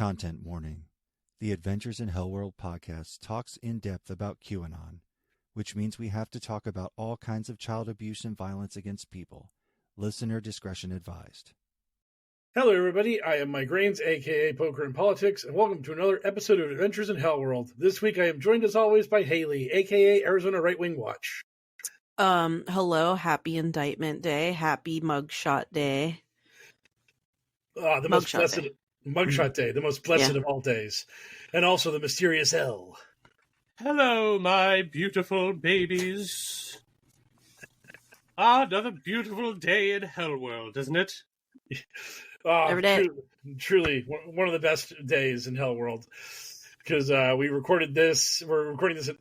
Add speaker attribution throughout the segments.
Speaker 1: Content warning. The Adventures in HellwQrld podcast talks in depth about QAnon, which means we have to talk about all kinds of child abuse and violence against people. Listener discretion advised.
Speaker 2: Hello, everybody. I am Mike Rains, a.k.a. Poker and Politics, and welcome to another episode of Adventures in HellwQrld. This week I am joined, as always, by Haley, a.k.a. Arizona Right Wing Watch.
Speaker 3: Hello. Happy Indictment Day. Happy Mugshot Day.
Speaker 2: The most blessed Mugshot Day, the most blessed of all days. And also the mysterious L.
Speaker 4: Hello, my beautiful babies. Another beautiful day in HellwQrld, isn't it?
Speaker 3: Every day.
Speaker 2: Truly, one of the best days in HellwQrld. Because we're recording this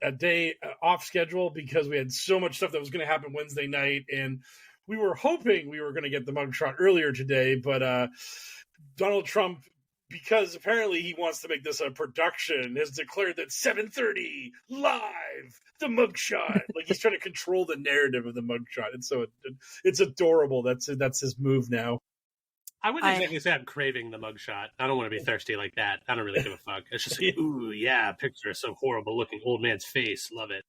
Speaker 2: a day off schedule because we had so much stuff that was going to happen Wednesday night, and we were hoping we were going to get the mugshot earlier today, but Donald Trump, because apparently he wants to make this a production, has declared that 7:30 live the mugshot. Like he's trying to control the narrative of the mugshot, and so it's adorable. That's his move now.
Speaker 4: I wouldn't exactly say I'm craving the mugshot. I don't want to be thirsty like that. I don't really give a fuck. It's just like, ooh, yeah, picture of some horrible looking old man's face. Love it.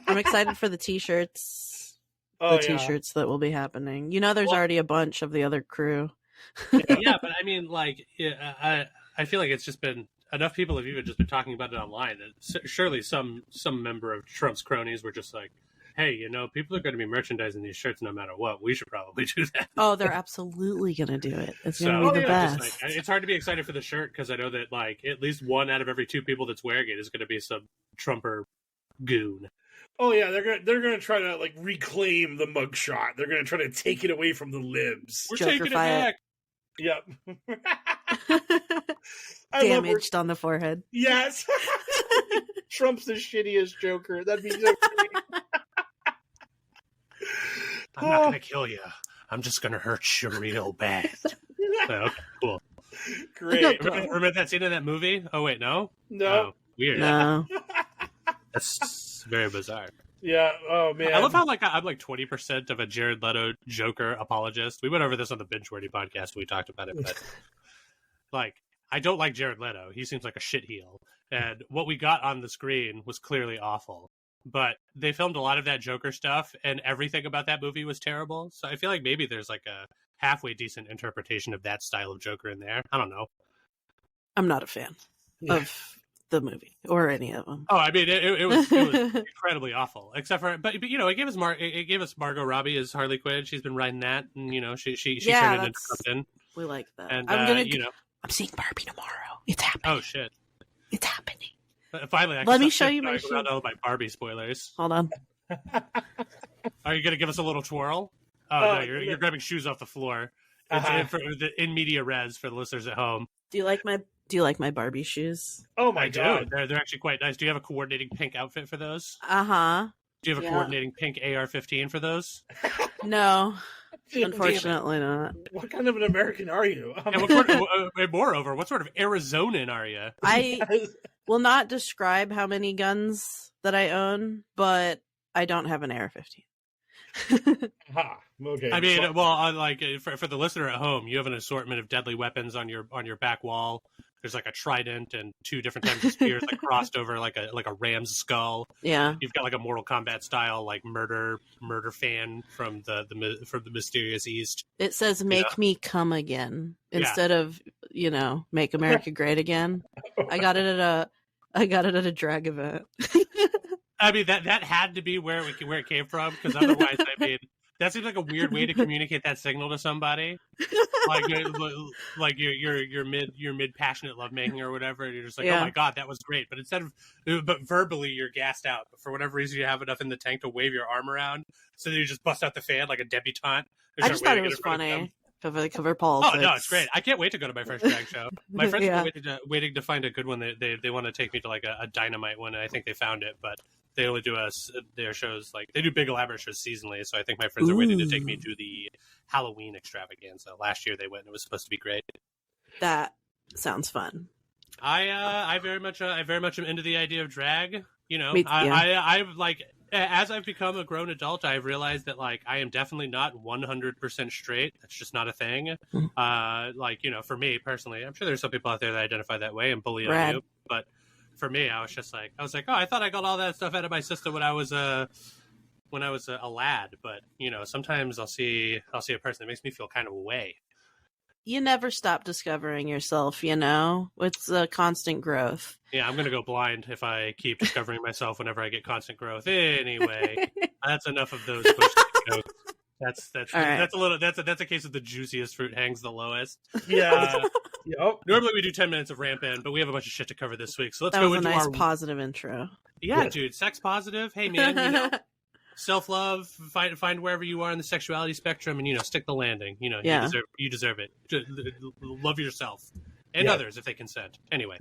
Speaker 3: I'm excited for the t-shirts. T-shirts that will be happening. You know, there's already a bunch of the other crew.
Speaker 4: Yeah, but I mean, like, I feel like it's just been enough people have even just been talking about it online. That surely some member of Trump's cronies were just like, hey, you know, people are going to be merchandising these shirts no matter what. We should probably do that.
Speaker 3: Oh, they're absolutely going to do it. It's going to be the best.
Speaker 4: Just like, it's hard to be excited for the shirt because I know that, like, at least one out of every two people that's wearing it is going to be some Trumper goon.
Speaker 2: Oh yeah, they're gonna try to like reclaim the mugshot. They're gonna try to take it away from the libs.
Speaker 4: We're taking it back.
Speaker 2: Yep.
Speaker 3: Damaged on the forehead.
Speaker 2: Yes. Trump's the shittiest Joker. That'd be so great.
Speaker 4: I'm not gonna kill you. I'm just gonna hurt you real bad. Okay, cool.
Speaker 2: Great.
Speaker 4: Remember that scene in that movie? Oh wait, no.
Speaker 2: No.
Speaker 4: Oh, weird.
Speaker 3: No.
Speaker 4: That's very bizarre.
Speaker 2: Yeah. Oh man.
Speaker 4: I love how I'm like 20% of a Jared Leto Joker apologist. We went over this on the Binge Worthy podcast when we talked about it, but like I don't like Jared Leto. He seems like a shitheel, and what we got on the screen was clearly awful. But they filmed a lot of that Joker stuff, and everything about that movie was terrible. So I feel like maybe there's like a halfway decent interpretation of that style of Joker in there. I don't know. I'm
Speaker 3: not a fan of the movie or any of them.
Speaker 4: Oh, I mean, it was incredibly awful. Except for, but you know, it gave us Margot Robbie as Harley Quinn. She's been riding that, and you know, she turned it into something.
Speaker 3: We like that.
Speaker 4: And
Speaker 3: I'm seeing Barbie tomorrow. It's happening.
Speaker 4: Oh shit,
Speaker 3: it's happening.
Speaker 4: Finally,
Speaker 3: let me show you my
Speaker 4: all my Barbie spoilers.
Speaker 3: Hold on.
Speaker 4: Are you gonna give us a little twirl? Oh no, you're grabbing shoes off the floor. In media res for the listeners at home.
Speaker 3: Do you like my Barbie shoes?
Speaker 2: Oh my god,
Speaker 4: they're actually quite nice. Do you have a coordinating pink outfit for those?
Speaker 3: Uh-huh.
Speaker 4: Do you have a coordinating pink AR-15 for those?
Speaker 3: No, unfortunately not.
Speaker 2: What kind of an American are you?
Speaker 4: And moreover, what sort of Arizonan are you?
Speaker 3: I will not describe how many guns that I own, but I don't have an AR-15.
Speaker 2: Okay.
Speaker 4: I mean, well, like for the listener at home, you have an assortment of deadly weapons on your back wall. There's like a trident and two different types of spears like crossed over like a ram's skull.
Speaker 3: Yeah.
Speaker 4: You've got like a Mortal Kombat style like murder fan from the mysterious East.
Speaker 3: It says "Make me come again" instead of "Make America Great Again." I got it at a drag event.
Speaker 4: I mean that had to be where it came from, because otherwise, I mean, that seems like a weird way to communicate that signal to somebody. Like you're mid passionate lovemaking or whatever, and you're just like, oh my god, that was great. But verbally you're gassed out. But for whatever reason, you have enough in the tank to wave your arm around, so then you just bust out the fan like a debutante.
Speaker 3: I just thought it was funny. Cover politics.
Speaker 4: Oh no, it's great! I can't wait to go to my first drag show. My friends are waiting to find a good one. They want to take me to like a Dynamite one, and I think they found it, but they only do their shows, like they do big elaborate shows seasonally. So I think my friends are waiting to take me to the Halloween extravaganza. Last year they went, and it was supposed to be great.
Speaker 3: That sounds fun.
Speaker 4: I very much am into the idea of drag. You know, I like As I've become a grown adult, I've realized that like I am definitely not 100% straight. That's just not a thing. Like, you know, for me personally, I'm sure there's some people out there that identify that way and bully on you. But for me, I was like, oh, I thought I got all that stuff out of my system when I was a lad. But you know, sometimes I'll see a person that makes me feel kind of away.
Speaker 3: You never stop discovering yourself, you know? It's a constant growth.
Speaker 4: Yeah, I'm going to go blind if I keep discovering myself whenever I get constant growth. Anyway, that's enough of those jokes. That's a case of the juiciest fruit hangs the lowest.
Speaker 2: Yeah. Yep.
Speaker 4: Normally we do 10 minutes of ramp in, but we have a bunch of shit to cover this week. So let's
Speaker 3: that
Speaker 4: go
Speaker 3: was
Speaker 4: into
Speaker 3: a nice
Speaker 4: our
Speaker 3: positive intro.
Speaker 4: Yeah, dude, sex positive. Hey man, you know, self-love, find wherever you are in the sexuality spectrum, and you know, stick the landing. You know, you deserve it. Love yourself and others if they consent. Anyway,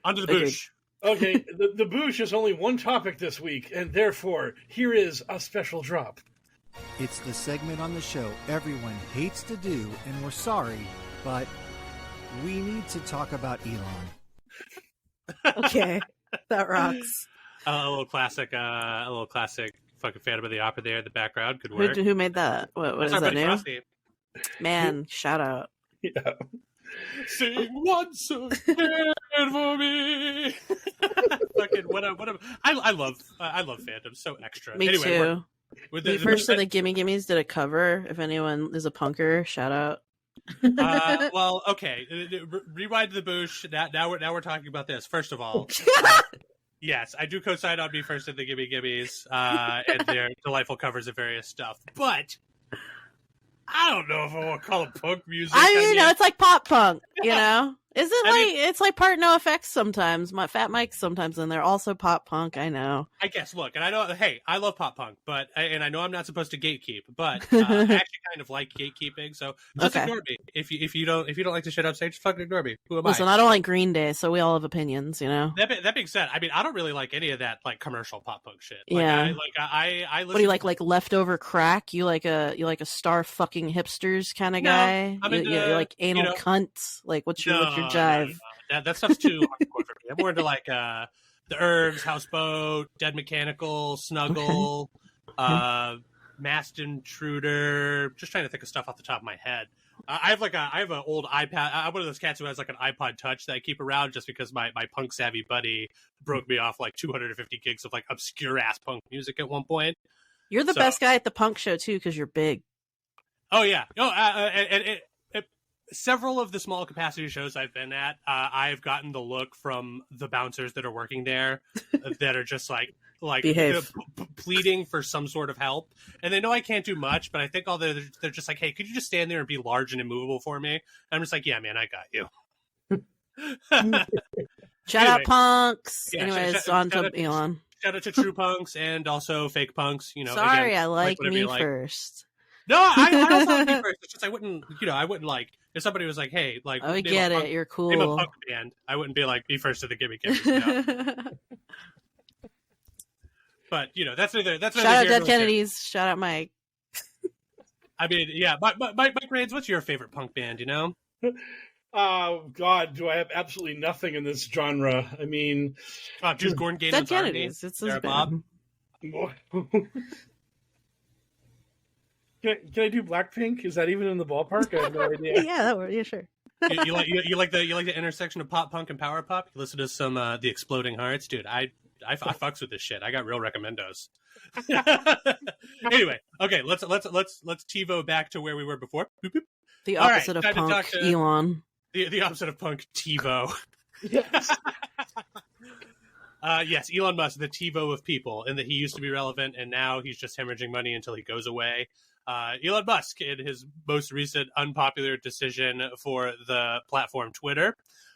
Speaker 4: onto the boosh.
Speaker 2: Okay, the boosh is only one topic this week, and therefore here is a special drop.
Speaker 1: It's the segment on the show everyone hates to do, and we're sorry, but we need to talk about Elon.
Speaker 3: Okay, that rocks.
Speaker 4: A little classic fucking Phantom of the Opera there in the background. Good work.
Speaker 3: Who made that? What is that new?
Speaker 4: Frosty.
Speaker 3: Man, shout out.
Speaker 2: Yeah.
Speaker 4: Sing once again for me. Fucking I love Phantom. So extra.
Speaker 3: Me
Speaker 4: anyway,
Speaker 3: too. The first of the Gimme Gimmes did a cover. If anyone is a punker, shout out.
Speaker 4: Well, okay. Rewind to the boosh. Now we're talking about this. First of all, yes, I do co-sign on Me First in the Gimme Gimmes and their delightful covers of various stuff. But I don't know if I want to call it punk music.
Speaker 3: I mean, it's like pop punk, you know? It's like part No Effects sometimes. My Fat Mike's sometimes in there. Also pop punk, I know.
Speaker 4: I guess, look, and I know, hey, I love pop punk, and I know I'm not supposed to gatekeep, but I actually kind of like gatekeeping, so just ignore me. If you don't like the shit I'm saying, just fucking ignore me. Who am I?
Speaker 3: Listen, I don't like Green Day, so we all have opinions, you know?
Speaker 4: That being said, I mean, I don't really like any of that, like, commercial pop punk shit.
Speaker 3: Yeah.
Speaker 4: I listen.
Speaker 3: What do you like leftover crack? You like a star fucking hipsters kind of guy? You like anal cunts? Like, what's your jive?
Speaker 4: No. That stuff's too hardcore for me. I'm more into like the Herbs, Houseboat, Dead Mechanical, Snuggle, Masked Intruder. Just trying to think of stuff off the top of my head. I have an old iPad. I'm one of those cats who has like an iPod Touch that I keep around just because my punk savvy buddy broke me off like 250 gigs of like obscure ass punk music at one point.
Speaker 3: You're the best guy at the punk show too because you're big.
Speaker 4: Oh yeah. Several of the small capacity shows I've been at, I've gotten the look from the bouncers that are working there that are just like pleading for some sort of help, and they know I can't do much, but I think they're just like, hey, could you just stand there and be large and immovable for me? And I'm just like, yeah, man, I got you.
Speaker 3: Shout out punks.
Speaker 4: Yeah,
Speaker 3: anyways, on to Elon.
Speaker 4: Shout out to true punks and also fake punks. You know,
Speaker 3: sorry,
Speaker 4: again,
Speaker 3: I like me first.
Speaker 4: No, I also like me first. It's just I wouldn't like if somebody was like, hey, like,
Speaker 3: I get it, you're cool.
Speaker 4: Name a punk band. I wouldn't be like, be first to the Gimme Gimmes. You know? But you know, that's neither. Shout
Speaker 3: out Dead Kennedys. Shout out Mike.
Speaker 4: I mean, yeah, Mike Rains, what's your favorite punk band? You know?
Speaker 2: Oh God, do I have absolutely nothing in this genre? I mean,
Speaker 4: dude, Gordon Gaynon's
Speaker 3: Dead Kennedys. It's his band.
Speaker 2: Can I do Blackpink? Is that even in the ballpark? I have no idea.
Speaker 3: yeah, sure.
Speaker 4: you like the intersection of pop punk and power pop? You listen to some The Exploding Hearts, dude. I fucks with this shit. I got real recommendos. Anyway, okay, let's TiVo back to where we were before. Boop, boop.
Speaker 3: The opposite of punk, Elon.
Speaker 4: The opposite of punk, TiVo.
Speaker 2: Yes.
Speaker 4: Yes, Elon Musk, the TiVo of people, and that he used to be relevant, and now he's just hemorrhaging money until he goes away. Elon Musk, in his most recent unpopular decision for the platform Twitter,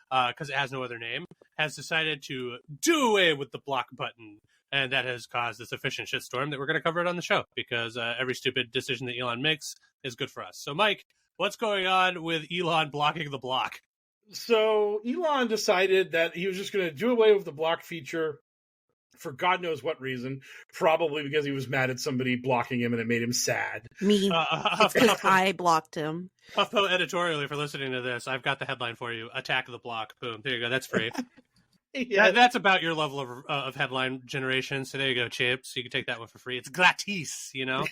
Speaker 4: because it has no other name, has decided to do away with the block button, and that has caused this efficient shitstorm that we're going to cover it on the show, because every stupid decision that Elon makes is good for us. So, Mike, what's going on with Elon blocking the block?
Speaker 2: So Elon decided that he was just going to do away with the block feature for God knows what reason, probably because he was mad at somebody blocking him and it made him sad.
Speaker 3: Me. It's because I blocked him.
Speaker 4: HuffPo editorially, for listening to this, I've got the headline for you. Attack the block. Boom. There you go. That's free.
Speaker 2: Yeah.
Speaker 4: That's about your level of headline generation. So there you go, Chips. You can take that one for free. It's gratis, you know?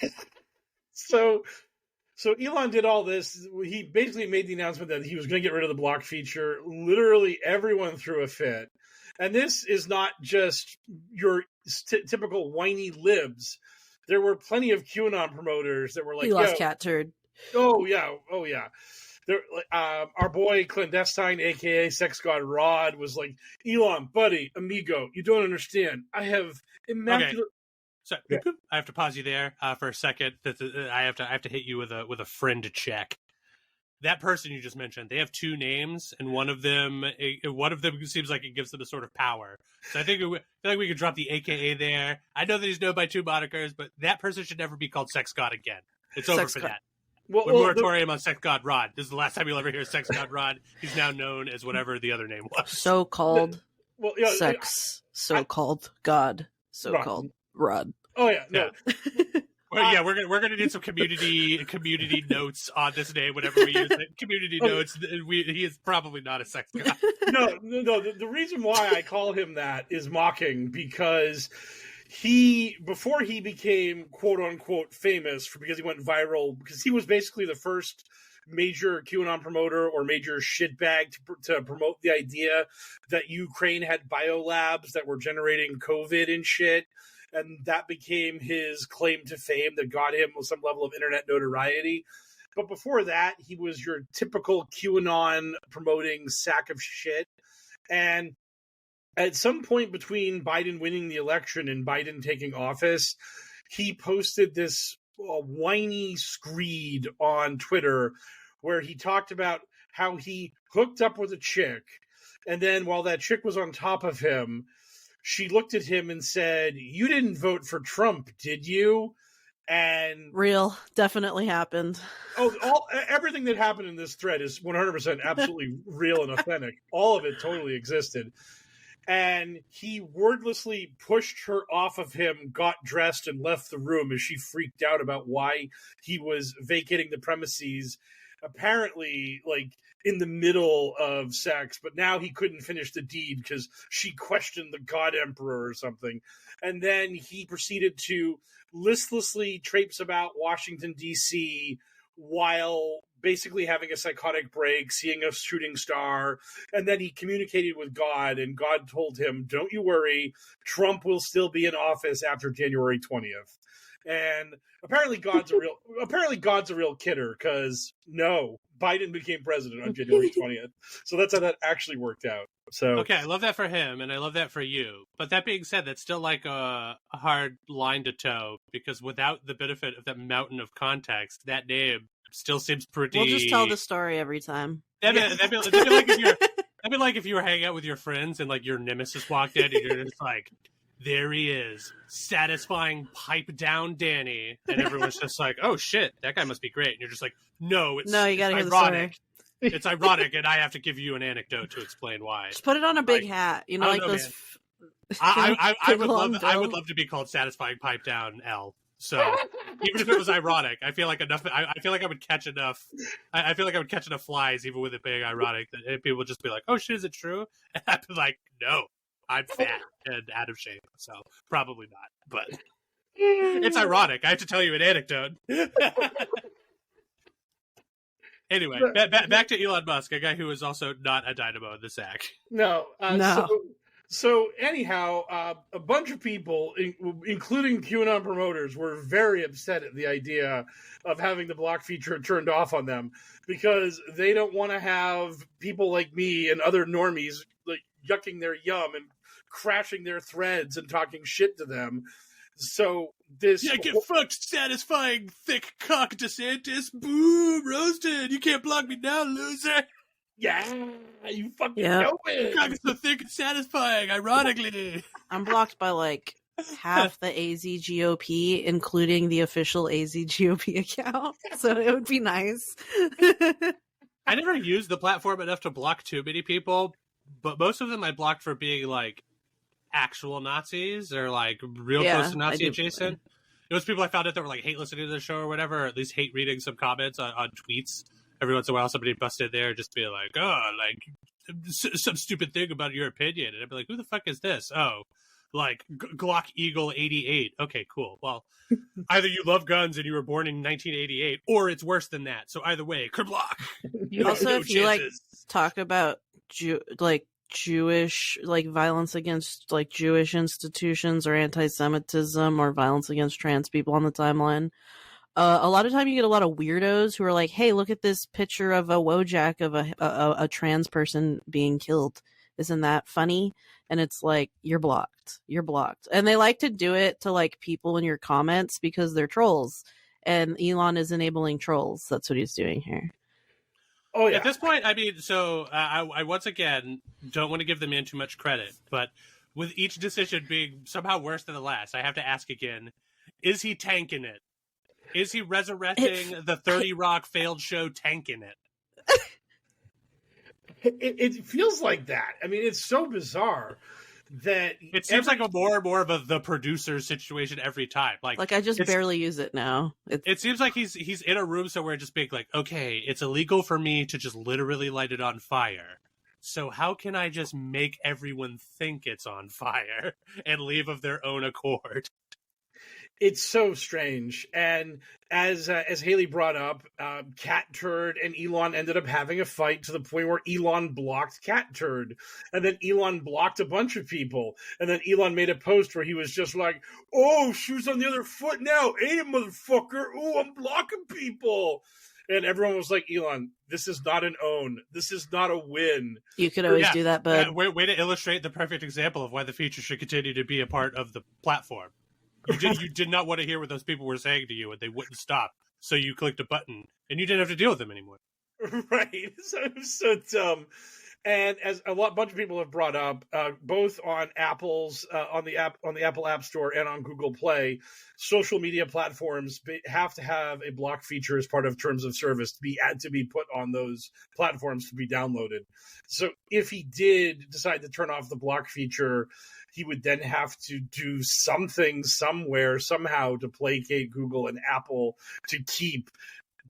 Speaker 2: So Elon did all this. He basically made the announcement that he was going to get rid of the block feature. Literally everyone threw a fit. And this is not just your typical whiny libs. There were plenty of QAnon promoters that were like,
Speaker 3: he lost cat turd.
Speaker 2: Oh, yeah. There, our boy Clandestine, a.k.a. Sex God Rod, was like, Elon, buddy, amigo, you don't understand. I have immaculate...
Speaker 4: Okay. So I have to pause you there for a second. I have to hit you with a friend check. That person you just mentioned, they have two names, and one of them seems like it gives them a sort of power. So I feel like we could drop the AKA there. I know that he's known by two monikers, but that person should never be called Sex God again. It's over for that. Moratorium on Sex God Rod. This is the last time you'll ever hear Sex God Rod. He's now known as whatever the other name was.
Speaker 3: So-called sex, so-called God, so-called Rod.
Speaker 2: Oh, yeah. No.
Speaker 4: Yeah. Well, yeah, we're gonna need some community notes on this name whenever we use it. Community notes. He is probably not a sex guy.
Speaker 2: No. The reason why I call him that is mocking, because before he became quote unquote famous because he went viral, because he was basically the first major QAnon promoter or major shitbag to promote the idea that Ukraine had biolabs that were generating COVID and shit. And that became his claim to fame that got him some level of internet notoriety. But before that, he was your typical QAnon promoting sack of shit. And at some point between Biden winning the election and Biden taking office, he posted this whiny screed on Twitter where he talked about how he hooked up with a chick. And then while that chick was on top of him, she looked at him and said, "You didn't vote for Trump, did you?" And
Speaker 3: real, definitely happened.
Speaker 2: Everything that happened in this thread is 100% absolutely real and authentic. All of it totally existed. And he wordlessly pushed her off of him, got dressed, and left the room as she freaked out about why he was vacating the premises. Apparently, like, in the middle of sex, but now he couldn't finish the deed because she questioned the God Emperor or something. And then he proceeded to listlessly traipse about Washington, D.C. while basically having a psychotic break, seeing a shooting star. And then he communicated with God, and God told him, "Don't you worry, Trump will still be in office after January 20th. And apparently God's a real kidder, because no, Biden became president on January 20th. So that's how that actually worked out. So
Speaker 4: okay, I love that for him, and I love that for you. But that being said, that's still like a hard line to toe, because without the benefit of that mountain of context, that name still seems pretty...
Speaker 3: We'll just tell the story every time.
Speaker 4: That'd be like if you were hanging out with your friends and like your nemesis walked in and you're just like, there he is, satisfying pipe down Danny, and everyone's just like, oh shit, that guy must be great. And you're just like, you gotta hear the story. It's ironic, and I have to give you an anecdote to explain why.
Speaker 3: Just put it on a big hat, like those.
Speaker 4: I would love to be called satisfying pipe down L. So even if it was ironic, I feel like I would catch enough. I feel like I would catch enough flies, even with it being ironic, that people would just be like, "Oh shit, is it true?" And I'd be like, "No, I'm fat and out of shape, so probably not." But it's ironic. I have to tell you an anecdote. Anyway, back to Elon Musk, a guy who is also not a dynamo in the sack.
Speaker 2: No. So anyhow, a bunch of people, including QAnon promoters, were very upset at the idea of having the block feature turned off on them, because they don't want to have people like me and other normies like yucking their yum and crashing their threads and talking shit to them. So this...
Speaker 4: Yeah, get fucked, satisfying thick cock DeSantis. Boom, roasted. You can't block me now, loser.
Speaker 2: Yeah, you fucking know it.
Speaker 4: Cock is so thick and satisfying, ironically.
Speaker 3: I'm blocked by like half the AZ GOP, including the official AZ GOP account. So it would be nice.
Speaker 4: I never used the platform enough to block too many people, but most of them I blocked for being like actual Nazis or like real close to Nazi adjacent. It was people I found out that were like hate listening to the show or whatever, or at least hate reading some comments on tweets. Every once in a while somebody busted there just be like, oh, like some stupid thing about your opinion. And I'd be like, who the fuck is this? Oh, like Glock Eagle 88. Okay, cool. Well, either you love guns and you were born in 1988, or it's worse than that. So either way, block.
Speaker 3: Also, if you like talk about Jewish violence against Jewish institutions or anti-Semitism or violence against trans people on the timeline, a lot of time you get a lot of weirdos who are like, hey, look at this picture of a Wojak of a trans person being killed. Isn't that funny? And it's like, you're blocked. And they like to do it to people in your comments because they're trolls. And Elon is enabling trolls. That's what he's doing here.
Speaker 2: Oh, yeah.
Speaker 4: At this point, I mean, so I once again don't want to give the man too much credit, but with each decision being somehow worse than the last, I have to ask again, is he tanking it? Is he resurrecting the 30 Rock failed show tanking it?
Speaker 2: It feels like that. I mean, it's so bizarre that
Speaker 4: it seems like a more and more of the producer situation every time. Like
Speaker 3: I just barely use it now.
Speaker 4: It seems like he's in a room somewhere just being like, okay, it's illegal for me to just literally light it on fire. So how can I just make everyone think it's on fire and leave of their own accord?
Speaker 2: It's so strange. And as Haley brought up, Cat Turd and Elon ended up having a fight to the point where Elon blocked Cat Turd. And then Elon blocked a bunch of people. And then Elon made a post where he was just like, oh, shoes on the other foot now. Ain't it, motherfucker? Oh, I'm blocking people. And everyone was like, Elon, this is not an own. This is not a win.
Speaker 3: You could always do that, bud.
Speaker 4: Way to illustrate the perfect example of why the feature should continue to be a part of the platform. You did not want to hear what those people were saying to you, and they wouldn't stop. So you clicked a button, and you didn't have to deal with them anymore.
Speaker 2: Right. So dumb. And as bunch of people have brought up, both on Apple's on the Apple App Store and on Google Play, social media platforms have to have a block feature as part of terms of service to be put on those platforms to be downloaded. So if he did decide to turn off the block feature, he would then have to do something somewhere, somehow, to placate Google and Apple to keep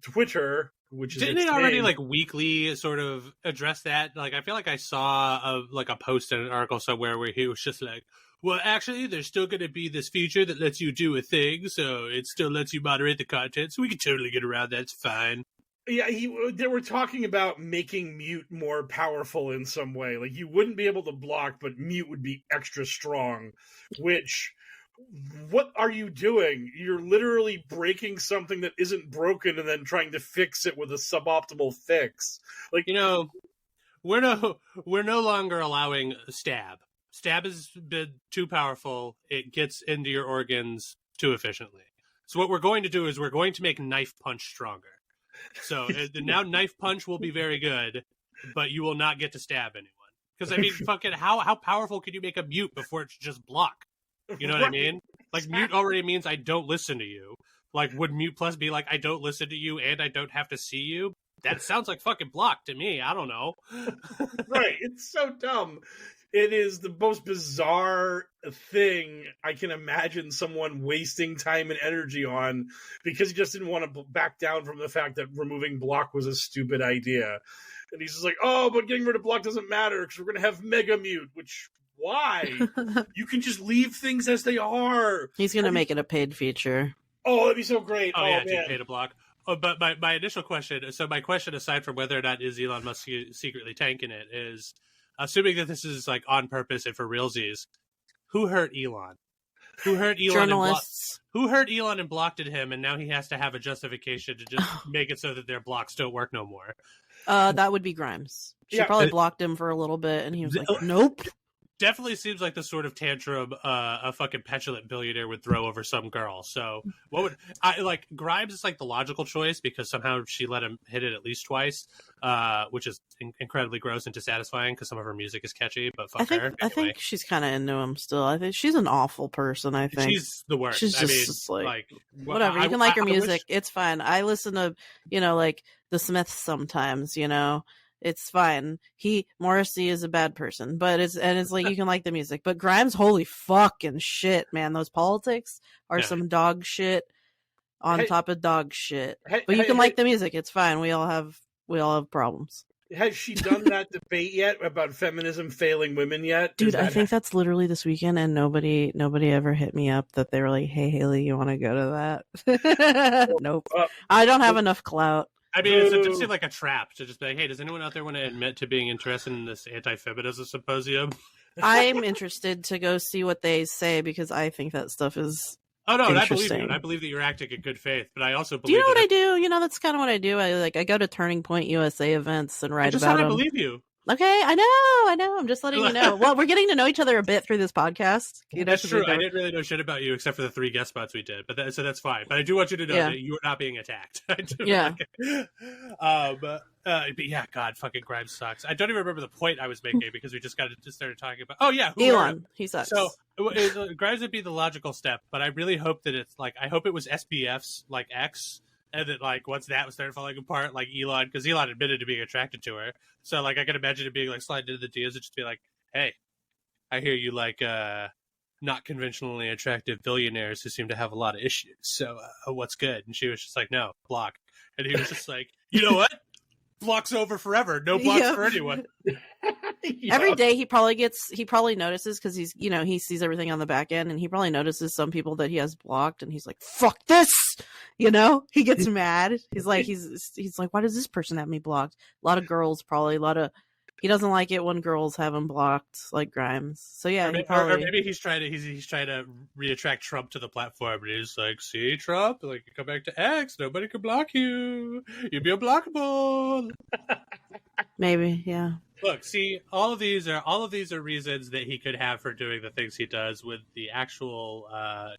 Speaker 2: Twitter, which is
Speaker 4: didn't it already weekly sort of address that? I feel like I saw a post in an article somewhere where he was just like, well, actually, there's still going to be this feature that lets you do a thing, so it still lets you moderate the content, so we can totally get around that. It's fine.
Speaker 2: Yeah, they were talking about making mute more powerful in some way. You wouldn't be able to block, but mute would be extra strong, which... What are you doing? You're literally breaking something that isn't broken and then trying to fix it with a suboptimal fix.
Speaker 4: We're no longer allowing stab. Stab has been too powerful. It gets into your organs too efficiently. So what we're going to do is we're going to make knife punch stronger. So now knife punch will be very good, but you will not get to stab anyone. Because I mean, fucking, how powerful can you make a mute before it's just block? You know what I mean? Mute already means I don't listen to you. Would mute plus be I don't listen to you and I don't have to see you? That sounds like fucking block to me. I don't know.
Speaker 2: Right. It's so dumb. It is the most bizarre thing I can imagine someone wasting time and energy on because he just didn't want to back down from the fact that removing block was a stupid idea. And he's just like, oh, but getting rid of block doesn't matter because we're going to have mega mute, which... Why? You can just leave things as they are.
Speaker 3: He's going to make it a paid feature.
Speaker 2: Oh, that'd be so great.
Speaker 4: Oh yeah, man. Pay to block. Oh, but my initial question, my question aside from whether or not is Elon Musk secretly tanking it is, assuming that this is on purpose and for realsies, who hurt Elon? Who hurt Elon?
Speaker 3: Journalists.
Speaker 4: Who hurt Elon and blocked him, and now he has to have a justification to just make it so that their blocks don't work no more?
Speaker 3: That would be Grimes. She probably blocked him for a little bit, and he was like, nope.
Speaker 4: Definitely seems like the sort of tantrum a fucking petulant billionaire would throw over some girl. So what would I Grimes is the logical choice because somehow she let him hit it at least twice, which is incredibly gross and dissatisfying because some of her music is catchy. But fuck her. Anyway.
Speaker 3: I think she's kind of into him still. I think she's an awful person. I think
Speaker 4: she's the worst.
Speaker 3: She's just whatever. You can like her music. It's fine. I listen to the Smiths sometimes. It's fine. Morrissey is a bad person, but it's you can like the music. But Grimes, holy fucking shit, man! Those politics are some dog shit on top of dog shit. But you can like the music. It's fine. We all have problems.
Speaker 2: Has she done that debate yet about feminism failing women yet?
Speaker 3: Dude, I think that's literally this weekend, and nobody ever hit me up that they were like, "Hey, Haley, you want to go to that?" Nope. I don't have enough clout.
Speaker 4: I mean, it just seemed like a trap to just be like, hey, does anyone out there want to admit to being interested in this anti-feminism symposium?
Speaker 3: I'm interested to go see what they say because I think that stuff is
Speaker 4: Oh, no, and I believe you.
Speaker 3: interesting.
Speaker 4: And I believe that you're acting in good faith, but I also
Speaker 3: Do
Speaker 4: believe
Speaker 3: you know what I do? You know, that's kind of what I do. I go to Turning Point USA events and write
Speaker 4: just
Speaker 3: about
Speaker 4: said I
Speaker 3: them.
Speaker 4: believe you.
Speaker 3: Okay, I know. I'm just letting you know. Well, we're getting to know each other a bit through this podcast. You know,
Speaker 4: That's true. I didn't really know shit about you except for the 3 guest spots we did, but so that's fine. But I do want you to know that you are not being attacked. I do.
Speaker 3: Yeah.
Speaker 4: But yeah, God, fucking Grimes sucks. I don't even remember the point I was making because we just started talking about. Oh yeah,
Speaker 3: Elon. He sucks.
Speaker 4: So Grimes would be the logical step, but I really hope that it's like I hope it was SBF's like X. And then, like, once that was started falling apart, like Elon, because Elon admitted to being attracted to her. So, like, I can imagine it being, like, sliding into the DMs and just be like, hey, I hear you like not conventionally attractive billionaires who seem to have a lot of issues. So, what's good? And she was just like, no, block. And he was just like, you know what? Block's over forever. No blocks for anyone.
Speaker 3: Every day he probably notices because he sees everything on the back end, and he probably notices some people that he has blocked, and he's like, fuck this, he gets mad. He's like, why does this person have me blocked? A lot of girls, probably he doesn't like it when girls have him blocked, like Grimes. So yeah,
Speaker 4: or maybe he's trying to reattract Trump to the platform, and he's like, "See, Trump, like you come back to X, nobody can block you. You'd be unblockable."
Speaker 3: Maybe, yeah.
Speaker 4: Look, see, all of these are reasons that he could have for doing the things he does. With the actual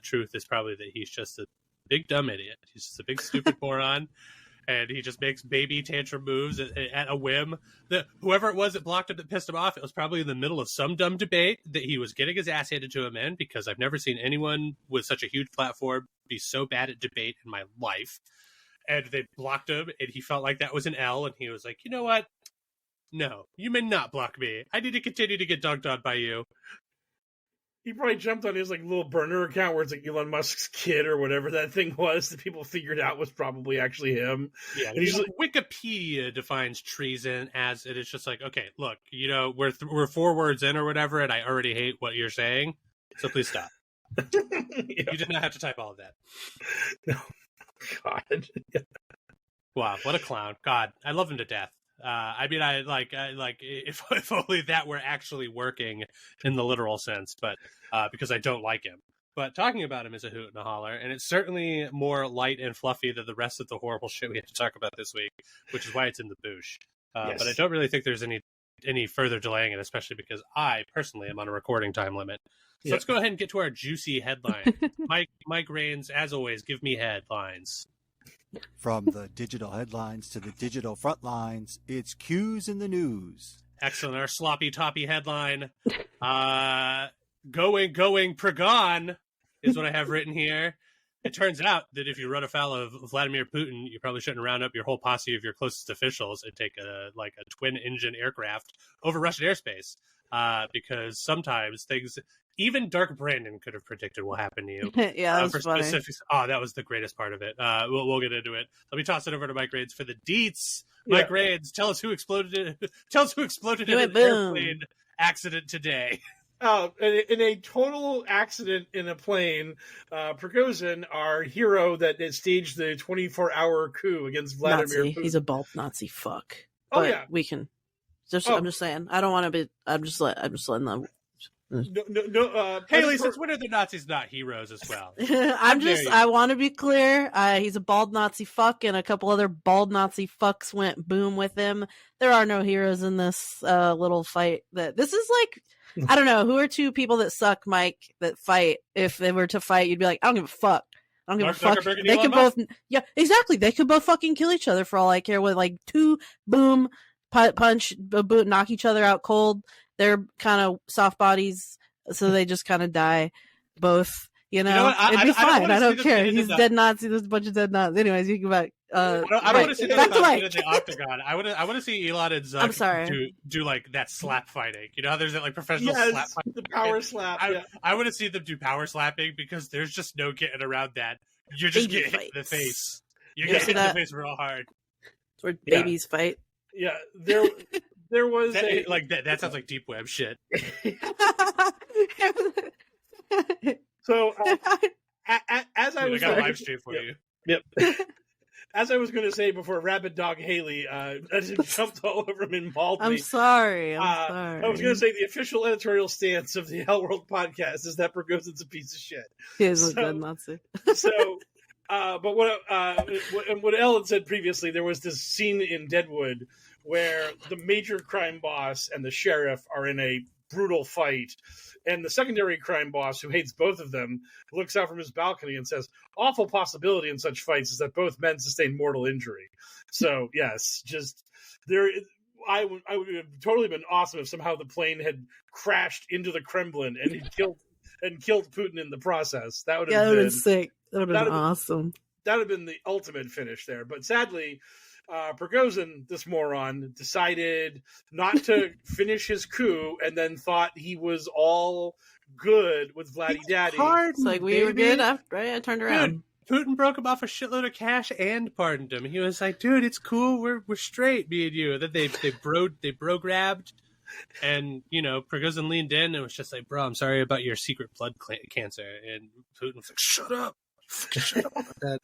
Speaker 4: truth is probably that he's just a big dumb idiot. He's just a big stupid moron. And he just makes baby tantrum moves at a whim. Whoever it was that blocked him that pissed him off, it was probably in the middle of some dumb debate that he was getting his ass handed to him in, because I've never seen anyone with such a huge platform be so bad at debate in my life. And they blocked him, and he felt like that was an L, and he was like, you know what? No, you may not block me. I need to continue to get dunked on by you.
Speaker 2: He probably jumped on his like little burner account where it's like Elon Musk's kid or whatever that thing was that people figured out was probably actually him.
Speaker 4: Yeah, and he's like, Wikipedia defines treason as it is just like, okay, look, we're 4 words in or whatever, and I already hate what you're saying, so please stop. You did not have to type all of that.
Speaker 2: No, God.
Speaker 4: Wow, what a clown! God, I love him to death. I mean, I like if only that were actually working in the literal sense, but because I don't like him. But talking about him is a hoot and a holler, and it's certainly more light and fluffy than the rest of the horrible shit we have to talk about this week, which is why it's in the boosh.
Speaker 2: Yes.
Speaker 4: But I don't really think there's any further delaying it, especially because I personally am on a recording time limit. So let's go ahead and get to our juicy headline. Mike Raines, as always, give me headlines.
Speaker 1: From the digital headlines to the digital front lines, it's Q's in the news.
Speaker 4: Excellent. Our sloppy toppy headline. Going Prigozhen is what I have written here. It turns out that if you run afoul of Vladimir Putin, you probably shouldn't round up your whole posse of your closest officials and take a twin engine aircraft over Russian airspace. Because sometimes things, even Dark Brandon could have predicted will happen to you.
Speaker 3: Yeah, that was funny.
Speaker 4: Specifics. Oh, that was the greatest part of it. We'll get into it. Let me toss it over to Mike Raines for the deets. Mike Raines, tell us who exploded it. Tell us who exploded in an airplane accident today.
Speaker 2: Oh, in a total accident in a plane, Prigozhen, our hero that staged the 24-hour coup against Vladimir Putin.
Speaker 3: He's a bald Nazi fuck.
Speaker 2: Oh,
Speaker 3: but
Speaker 2: yeah.
Speaker 3: We can. I'm just saying. I don't want to be. I'm just letting them.
Speaker 2: No,
Speaker 4: Haley, since when are the Nazis not heroes as well?
Speaker 3: I want to be clear. He's a bald Nazi fuck, and a couple other bald Nazi fucks went boom with him. There are no heroes in this little fight. This is like, I don't know, who are 2 people that suck, Mike, that fight? If they were to fight, you'd be like, I don't give a fuck. I don't give a fuck. They could both, yeah, exactly. They could both fucking kill each other for all I care. With like 2 boom, punch, knock each other out cold. They're kind of soft bodies, so they just kind of die both. It'd be fine. I don't care. He's dead Nazi. There's a bunch of dead Nazis. Anyways, you can back.
Speaker 4: I don't want to see
Speaker 3: back to Mike.
Speaker 4: in the octagon. I want to see Elon and Zuck do like that slap fighting. You know how there's that like professional slap fighting?
Speaker 2: The power slap.
Speaker 4: I want to see them do power slapping because there's just no getting around that. You're just getting hit in the face. You get hit in the face real hard.
Speaker 3: It's where babies fight.
Speaker 2: Yeah, there was
Speaker 4: that sounds like deep web shit.
Speaker 2: So as I was
Speaker 4: got a live stream for you.
Speaker 2: Yep. As I was going to say before, Rabid Dog Haley jumped all over him and mauled me.
Speaker 3: I'm sorry.
Speaker 2: I was going to say the official editorial stance of the HellwQrld podcast is that Prigozhin's a piece of shit.
Speaker 3: He is a good Nazi.
Speaker 2: So, but what Ellen said previously, there was this scene in Deadwood where the major crime boss and the sheriff are in a brutal fight. And the secondary crime boss, who hates both of them, looks out from his balcony and says, awful possibility in such fights is that both men sustain mortal injury. So, yes, just there. I would have totally been awesome if somehow the plane had crashed into the Kremlin and he killed Putin in the process. That would have been
Speaker 3: sick. That would have been awesome.
Speaker 2: That would have been the ultimate finish there. But sadly, Prigozhin, this moron, decided not to finish his coup and then thought he was all good with Vladdy Daddy.
Speaker 3: It's like we were good after, right? I turned around.
Speaker 4: Dude, Putin broke him off a shitload of cash and pardoned him. He was like, dude, it's cool. We're straight, me and you. Then they bro grabbed. And, Prigozhin leaned in and was just like, bro, I'm sorry about your secret blood cancer. And Putin was like, shut up. Shut up about that.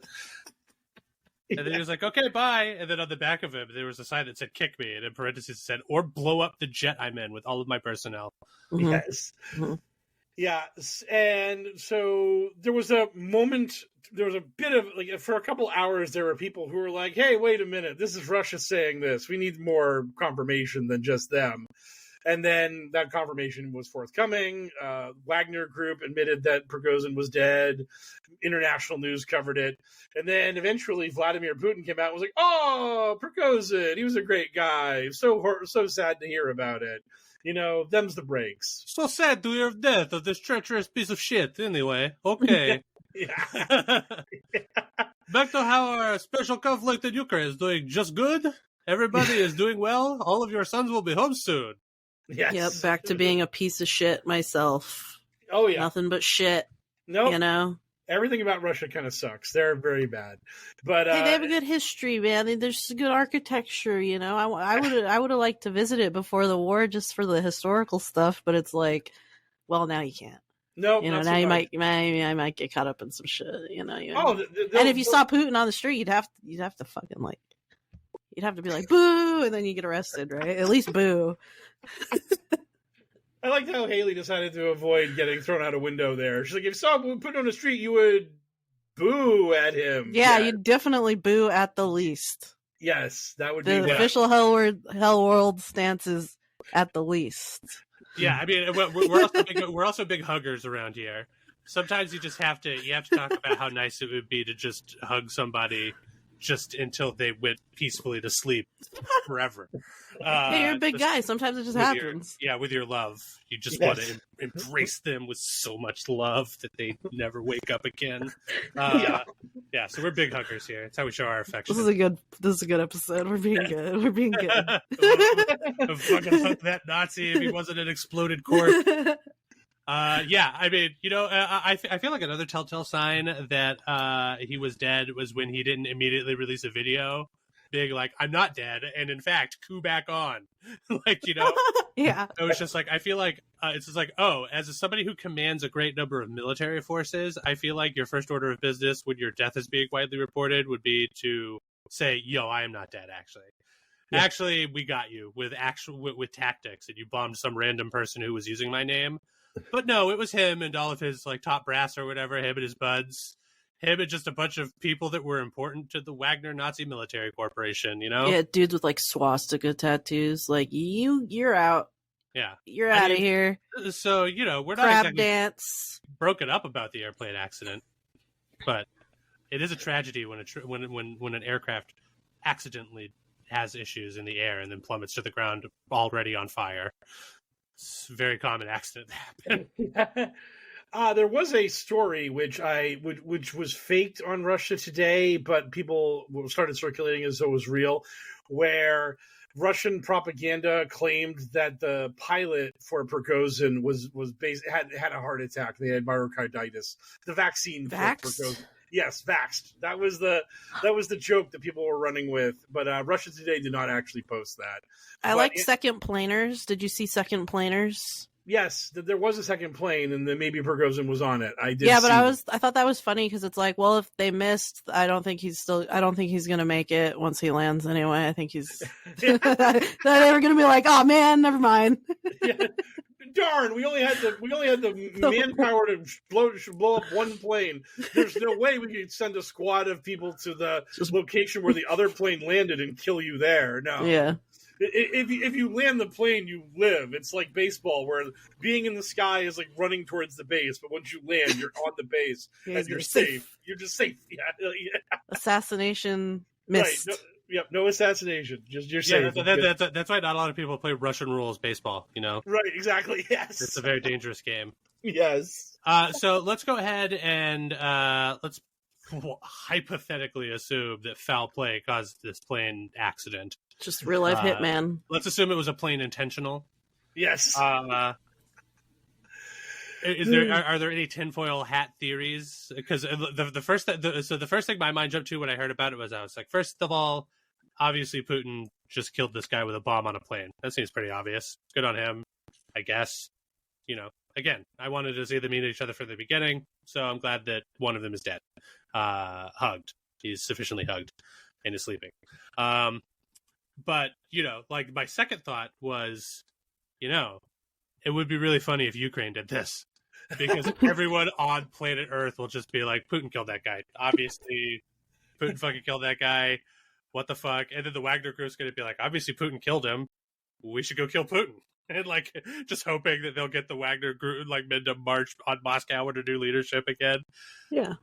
Speaker 4: And then he was like, okay, bye. And then on the back of him, there was a sign that said, kick me. And in parentheses, it said, or blow up the jet I'm in with all of my personnel.
Speaker 3: Mm-hmm.
Speaker 2: Yes.
Speaker 3: Mm-hmm.
Speaker 2: Yeah. And so there was a bit of, like, for a couple hours, there were people who were like, hey, wait a minute. This is Russia saying this. We need more confirmation than just them. And then that confirmation was forthcoming. Wagner Group admitted that Prigozhin was dead. International news covered it. And then eventually Vladimir Putin came out and was like, oh, Prigozhin, he was a great guy. So sad to hear about it. Them's the breaks.
Speaker 4: So sad to hear of death of this treacherous piece of shit. Anyway, okay.
Speaker 2: Yeah.
Speaker 4: Back to how our special conflict in Ukraine is doing just good. Everybody is doing well. All of your sons will be home soon.
Speaker 2: Yes.
Speaker 3: Yep, back to being a piece of shit myself.
Speaker 2: Oh, yeah.
Speaker 3: Nothing but shit.
Speaker 2: Nope. Everything about Russia kind of sucks. They're very bad. But
Speaker 3: hey, they have a good history, man. There's good architecture, I would have liked to visit it before the war just for the historical stuff, but it's like, well, now you can't.
Speaker 2: No,
Speaker 3: now
Speaker 2: so
Speaker 3: you might get caught up in some shit, and if you
Speaker 2: saw
Speaker 3: saw Putin on the street, you'd have to fucking you'd have to be like, boo, and then you get arrested, right? At least boo.
Speaker 2: I liked how Haley decided to avoid getting thrown out a window there. She's like, if you saw Putin on the street, you would boo at him.
Speaker 3: Yeah, you'd definitely boo at the least.
Speaker 2: Yes, that would
Speaker 3: be the official HellwQrld stance is at the least.
Speaker 4: Yeah, I mean, we're also big huggers around here. Sometimes you have to talk about how nice it would be to just hug somebody just until they went peacefully to sleep forever.
Speaker 3: Hey, you're a big guy. Sometimes it just happens.
Speaker 4: With your love. You just want to embrace them with so much love that they never wake up again. So we're big huggers here. It's how we show our affection.
Speaker 3: This is a good episode. We're being good. We're being good.
Speaker 4: Fucking hug that Nazi if he wasn't an exploded corpse. I mean, I feel like another telltale sign that he was dead was when he didn't immediately release a video big like, I'm not dead, and in fact, coup back on.
Speaker 3: Yeah.
Speaker 4: It was just like, I feel like it's just like, oh, as somebody who commands a great number of military forces, I feel like your first order of business when your death is being widely reported would be to say, yo, I am not dead, actually. Yeah. Actually, we got you with tactics, and you bombed some random person who was using my name. But no, it was him and all of his top brass or whatever, him and his buds. Him and just a bunch of people that were important to the Wagner Nazi military corporation,
Speaker 3: Yeah, dudes with swastika tattoos. You're out.
Speaker 4: Yeah.
Speaker 3: You're out of here.
Speaker 4: So, we're not
Speaker 3: Crab
Speaker 4: exactly
Speaker 3: dance.
Speaker 4: Broken up about the airplane accident. But it is a tragedy when an aircraft accidentally has issues in the air and then plummets to the ground already on fire. It's a very common accident that happened.
Speaker 2: There was a story which was faked on Russia Today, but people started circulating as though it was real, where Russian propaganda claimed that the pilot for Prigozhin had a heart attack. They had myocarditis. The vaccine for Prigozhin. Yes, vaxxed. That was the joke that people were running with. But Russia Today did not actually post that.
Speaker 3: I like second planers. Did you see second planers?
Speaker 2: Yes, there was a second plane, and then maybe Prigozhin was on it. I did.
Speaker 3: Yeah, but I thought that was funny because it's like, well, if they missed, I don't think he's gonna make it once he lands. Anyway, I think he's. They're gonna be like, oh man, never mind.
Speaker 2: Yeah. Darn, we only had the manpower to blow up one plane. There's no way we could send a squad of people to the location where the other plane landed and kill you there. No.
Speaker 3: Yeah.
Speaker 2: If you land the plane, you live. It's like baseball, where being in the sky is like running towards the base, but once you land, you're on the base and you're safe. You're just safe. Yeah.
Speaker 3: Assassination missed.
Speaker 2: Right. No assassination. Just you're safe.
Speaker 4: That's why not a lot of people play Russian rules baseball.
Speaker 2: Right. Exactly. Yes.
Speaker 4: It's a very dangerous game.
Speaker 2: Yes.
Speaker 4: So let's go ahead and let's hypothetically assume that foul play caused this plane accident.
Speaker 3: Just real life hitman.
Speaker 4: Let's assume it was a plane intentional.
Speaker 2: Yes.
Speaker 4: Are there any tinfoil hat theories? Because the first thing my mind jumped to when I heard about it was, I was like, first of all, obviously Putin just killed this guy with a bomb on a plane. That seems pretty obvious. Good on him, I guess. Again, I wanted to see them meet each other from the beginning, so I'm glad that one of them is dead. Hugged. He's sufficiently hugged and is sleeping. But, like my second thought was, it would be really funny if Ukraine did this, because everyone on planet Earth will just be like, Putin killed that guy. Obviously, Putin fucking killed that guy. What the fuck? And then the Wagner group's going to be like, obviously Putin killed him. We should go kill Putin. And like, just hoping that they'll get the Wagner group, like, men to march on Moscow under new leadership again.
Speaker 3: Yeah.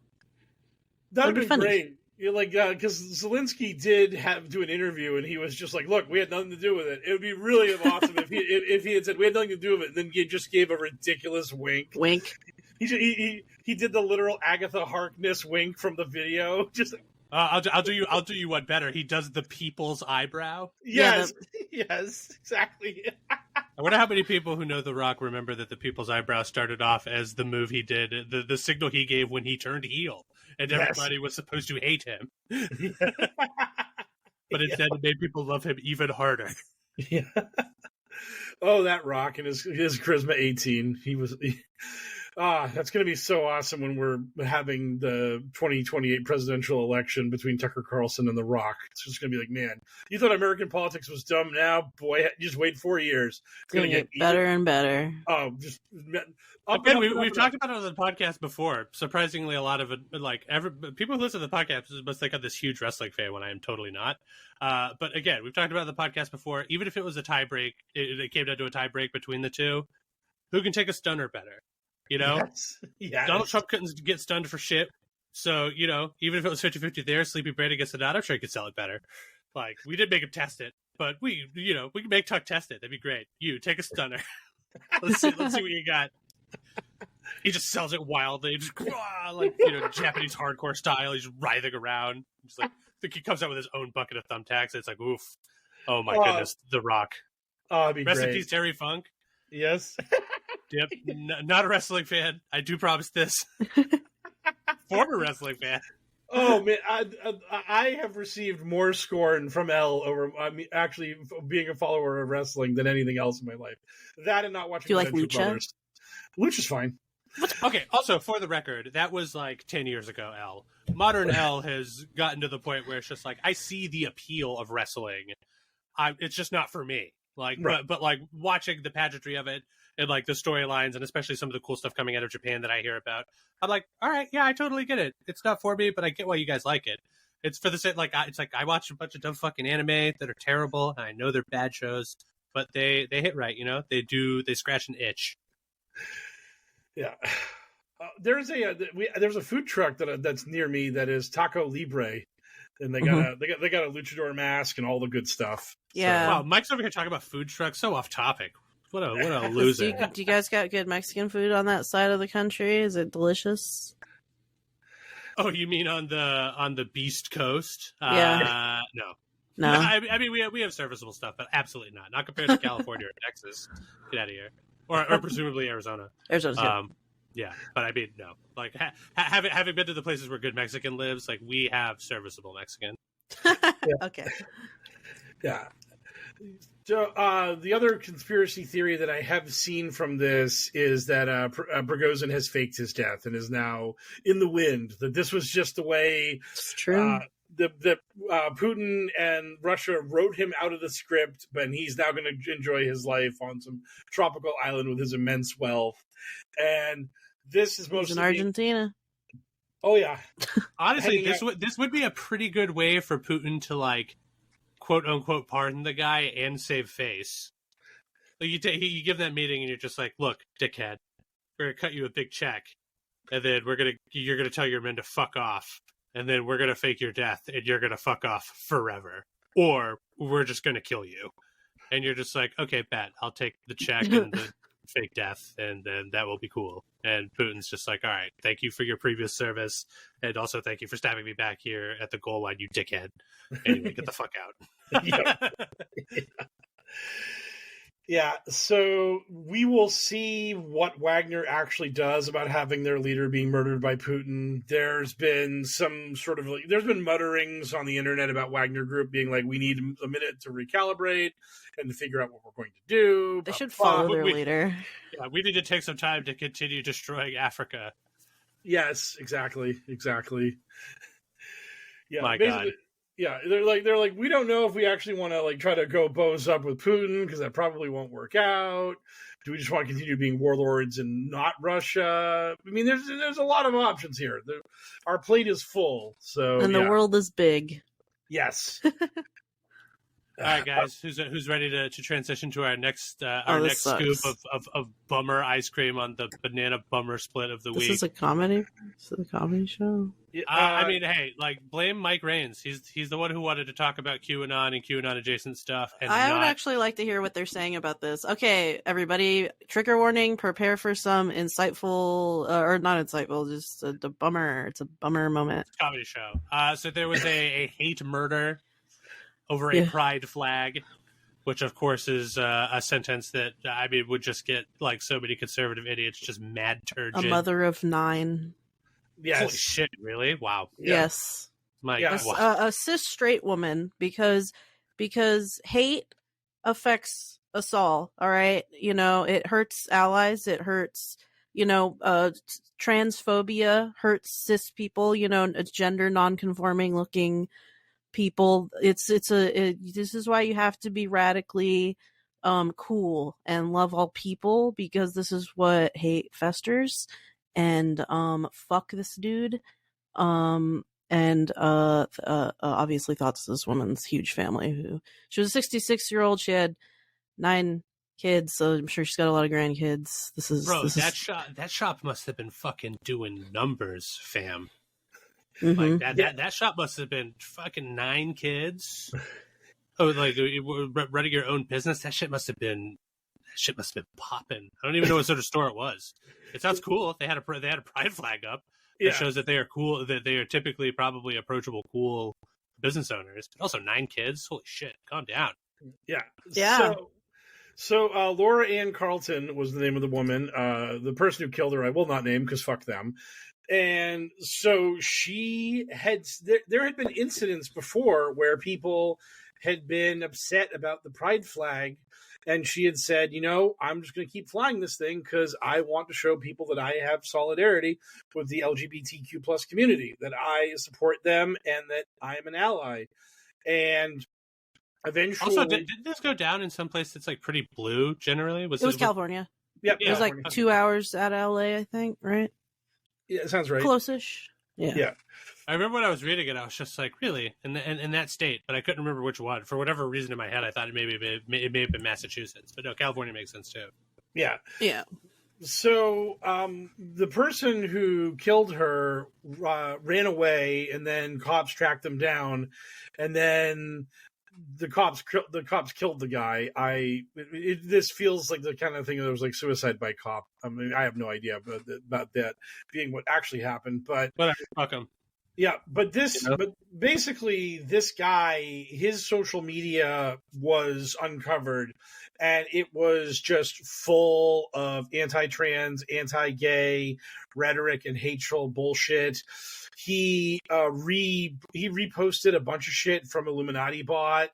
Speaker 2: That'd be great. Because Zelensky did do an interview, and he was just like, "Look, we had nothing to do with it." It would be really awesome if he had said we had nothing to do with it, and then he just gave a ridiculous wink.
Speaker 3: Wink.
Speaker 2: He did the literal Agatha Harkness wink from the video. Just
Speaker 4: I'll do you one better. He does the people's eyebrow.
Speaker 2: Yes, yes, exactly.
Speaker 4: I wonder how many people who know The Rock remember that the people's eyebrow started off as the move he did, the signal he gave when he turned heel, and everybody was supposed to hate him. But instead it made people love him even harder.
Speaker 2: Yeah. Oh, that Rock and his charisma 18. That's going to be so awesome when we're having the 2028 presidential election between Tucker Carlson and The Rock. It's just going to be like, man, you thought American politics was dumb? Now, boy, just wait 4 years. It's going to get
Speaker 3: better and better.
Speaker 2: Oh, just
Speaker 4: again, we've talked about it on the podcast before. Surprisingly, a lot of it, like people who listen to the podcast must think I'm this huge wrestling fan when I am totally not. But again, we've talked about the podcast before. Even if it was a tie break, it came down to a tie break between the two. Who can take a stunner better?
Speaker 2: Yes.
Speaker 4: Donald Trump couldn't get stunned for shit. So, even if it was 50-50 there, Sleepy Brady gets it out, I'm sure he could sell it better. Like, we did make him test it, but we can make Tuck test it. That'd be great. You take a stunner. Let's see what you got. He just sells it wildly, just like, Japanese hardcore style. He's writhing around. Just like, I think he comes out with his own bucket of thumbtacks. It's like, oof. Oh my goodness. The Rock.
Speaker 2: Oh, it'd be
Speaker 4: Rest
Speaker 2: great.
Speaker 4: in peace, Terry Funk.
Speaker 2: Yes.
Speaker 4: Yep, not a wrestling fan. I do promise this. Former wrestling fan.
Speaker 2: Oh man, I have received more scorn from L over actually being a follower of wrestling than anything else in my life. That and not watching.
Speaker 3: Do you like Lucha?
Speaker 2: Brothers. Lucha's fine.
Speaker 4: Okay. Also, for the record, that was like 10 years ago. L. Modern L has gotten to the point where it's just like, I see the appeal of wrestling. It's just not for me. Like, right. but like watching the pageantry of it. And like the storylines and especially some of the cool stuff coming out of Japan that I hear about, I'm like, all right, yeah, I totally get it. It's not for me, but I get why you guys like it. It's for the sake, like, it's like I watch a bunch of dumb fucking anime that are terrible, and I know they're bad shows, but they hit right, they scratch an itch.
Speaker 2: Yeah, there's a food truck that's near me that is Taco Libre, and they got a luchador mask and all the good stuff.
Speaker 3: Yeah.
Speaker 4: So, wow, Mike's over here talking about food trucks, so off topic. What a loser.
Speaker 3: Do you guys got good Mexican food on that side of the country? Is it delicious?
Speaker 4: Oh, you mean on the Beast Coast?
Speaker 3: Yeah.
Speaker 4: No. I mean, we have serviceable stuff, but absolutely not. Not compared to California or Texas. Get out of here. Or presumably Arizona.
Speaker 3: Arizona's good.
Speaker 4: Yeah, but I mean, no. Like, having been to the places where good Mexican lives, like, we have serviceable Mexican.
Speaker 3: Okay.
Speaker 2: Yeah. So the other conspiracy theory that I have seen from this is that Prigozhin has faked his death and is now in the wind. That this was just the way
Speaker 3: It's true.
Speaker 2: that Putin and Russia wrote him out of the script, but he's now going to enjoy his life on some tropical island with his immense wealth. And this is
Speaker 3: He's
Speaker 2: mostly
Speaker 3: in Argentina.
Speaker 2: Oh yeah.
Speaker 4: Honestly, this would be a pretty good way for Putin to, like, quote unquote pardon the guy and save face. Like, you give that meeting and you're just like, look, dickhead, we're gonna cut you a big check, and then you're gonna tell your men to fuck off, and then we're gonna fake your death, and you're gonna fuck off forever, or we're just gonna kill you. And you're just like, okay, bet, I'll take the check and the fake death, and then that will be cool. And Putin's just like, all right, thank you for your previous service, and also thank you for stabbing me back here at the goal line, you dickhead. Anyway, get the fuck out.
Speaker 2: Yeah, so we will see what Wagner actually does about having their leader being murdered by Putin. There's been there's been mutterings on the internet about Wagner Group being like, we need a minute to recalibrate and to figure out what we're going to do.
Speaker 3: They should follow their leader.
Speaker 4: Yeah, we need to take some time to continue destroying Africa.
Speaker 2: Yes, exactly. Yeah,
Speaker 4: My God.
Speaker 2: Yeah, they're like, we don't know if we actually want to, like, try to go bows up with Putin because that probably won't work out. Do we just want to continue being warlords and not Russia? I mean, there's a lot of options here. Our plate is full,
Speaker 3: And the world is big.
Speaker 2: Yes.
Speaker 4: All right, guys, who's ready to transition to our next
Speaker 3: scoop
Speaker 4: of bummer ice cream on the banana bummer split of the week?
Speaker 3: This is a comedy show.
Speaker 4: I mean, hey, like, blame Mike Raines. He's the one who wanted to talk about QAnon and QAnon adjacent stuff. And
Speaker 3: I would actually like to hear what they're saying about this. Okay, everybody, trigger warning. Prepare for some insightful, or not insightful, just a bummer. It's a bummer moment.
Speaker 4: It's a comedy show. So there was a hate murder over a pride flag, which of course is a sentence that, I mean, would just get, like, so many conservative idiots just mad turgid.
Speaker 3: A mother of 9.
Speaker 2: Yes.
Speaker 4: Holy shit, really? Wow.
Speaker 2: Yeah.
Speaker 3: Yes.
Speaker 4: My
Speaker 3: God. A cis straight woman, because hate affects us all right? You know, it hurts allies, it hurts, transphobia hurts cis people, gender non-conforming looking people. This is why you have to be radically cool and love all people, because this is what hate festers. And fuck this dude. And obviously thoughts of this woman's huge family. She was a 66-year-old. She had 9 kids, so I'm sure she's got a lot of grandkids.
Speaker 4: That shop must have been fucking doing numbers, fam.
Speaker 3: Mm-hmm.
Speaker 4: Like that shop must have been fucking 9 kids. Oh, like running your own business. That shit must have been popping. I don't even know what sort of store it was. It sounds cool. They had a pride flag up. It shows that they are cool. That they are typically probably approachable, cool business owners. But also 9 kids. Holy shit! Calm down.
Speaker 3: Yeah.
Speaker 2: So Laura Ann Carlton was the name of the woman. The person who killed her, I will not name because fuck them. And so there had been incidents before where people had been upset about the pride flag, and she had said, I'm just going to keep flying this thing because I want to show people that I have solidarity with the LGBTQ plus community, that I support them and that I am an ally. And eventually,
Speaker 4: also, didn't this go down in some place that's, like, pretty blue generally?
Speaker 3: It was California.
Speaker 2: Yep.
Speaker 3: It was like 2 hours out of LA, I think, right?
Speaker 2: Yeah, it sounds right.
Speaker 3: Close-ish. Yeah.
Speaker 4: I remember when I was reading it, I was just like, really? In that state? But I couldn't remember which one. For whatever reason in my head, I thought it may have been Massachusetts. But no, California makes sense too.
Speaker 2: Yeah.
Speaker 3: Yeah.
Speaker 2: So the person who killed her ran away, and then cops tracked them down, and then the cops killed the guy. This feels like the kind of thing that was like suicide by cop. I mean, I have no idea about that being what actually happened, but
Speaker 4: whatever. Fuck him.
Speaker 2: Yeah, but basically this guy, his social media was uncovered, and it was just full of anti-trans, anti-gay rhetoric and hateful bullshit. He reposted a bunch of shit from Illuminati Bot,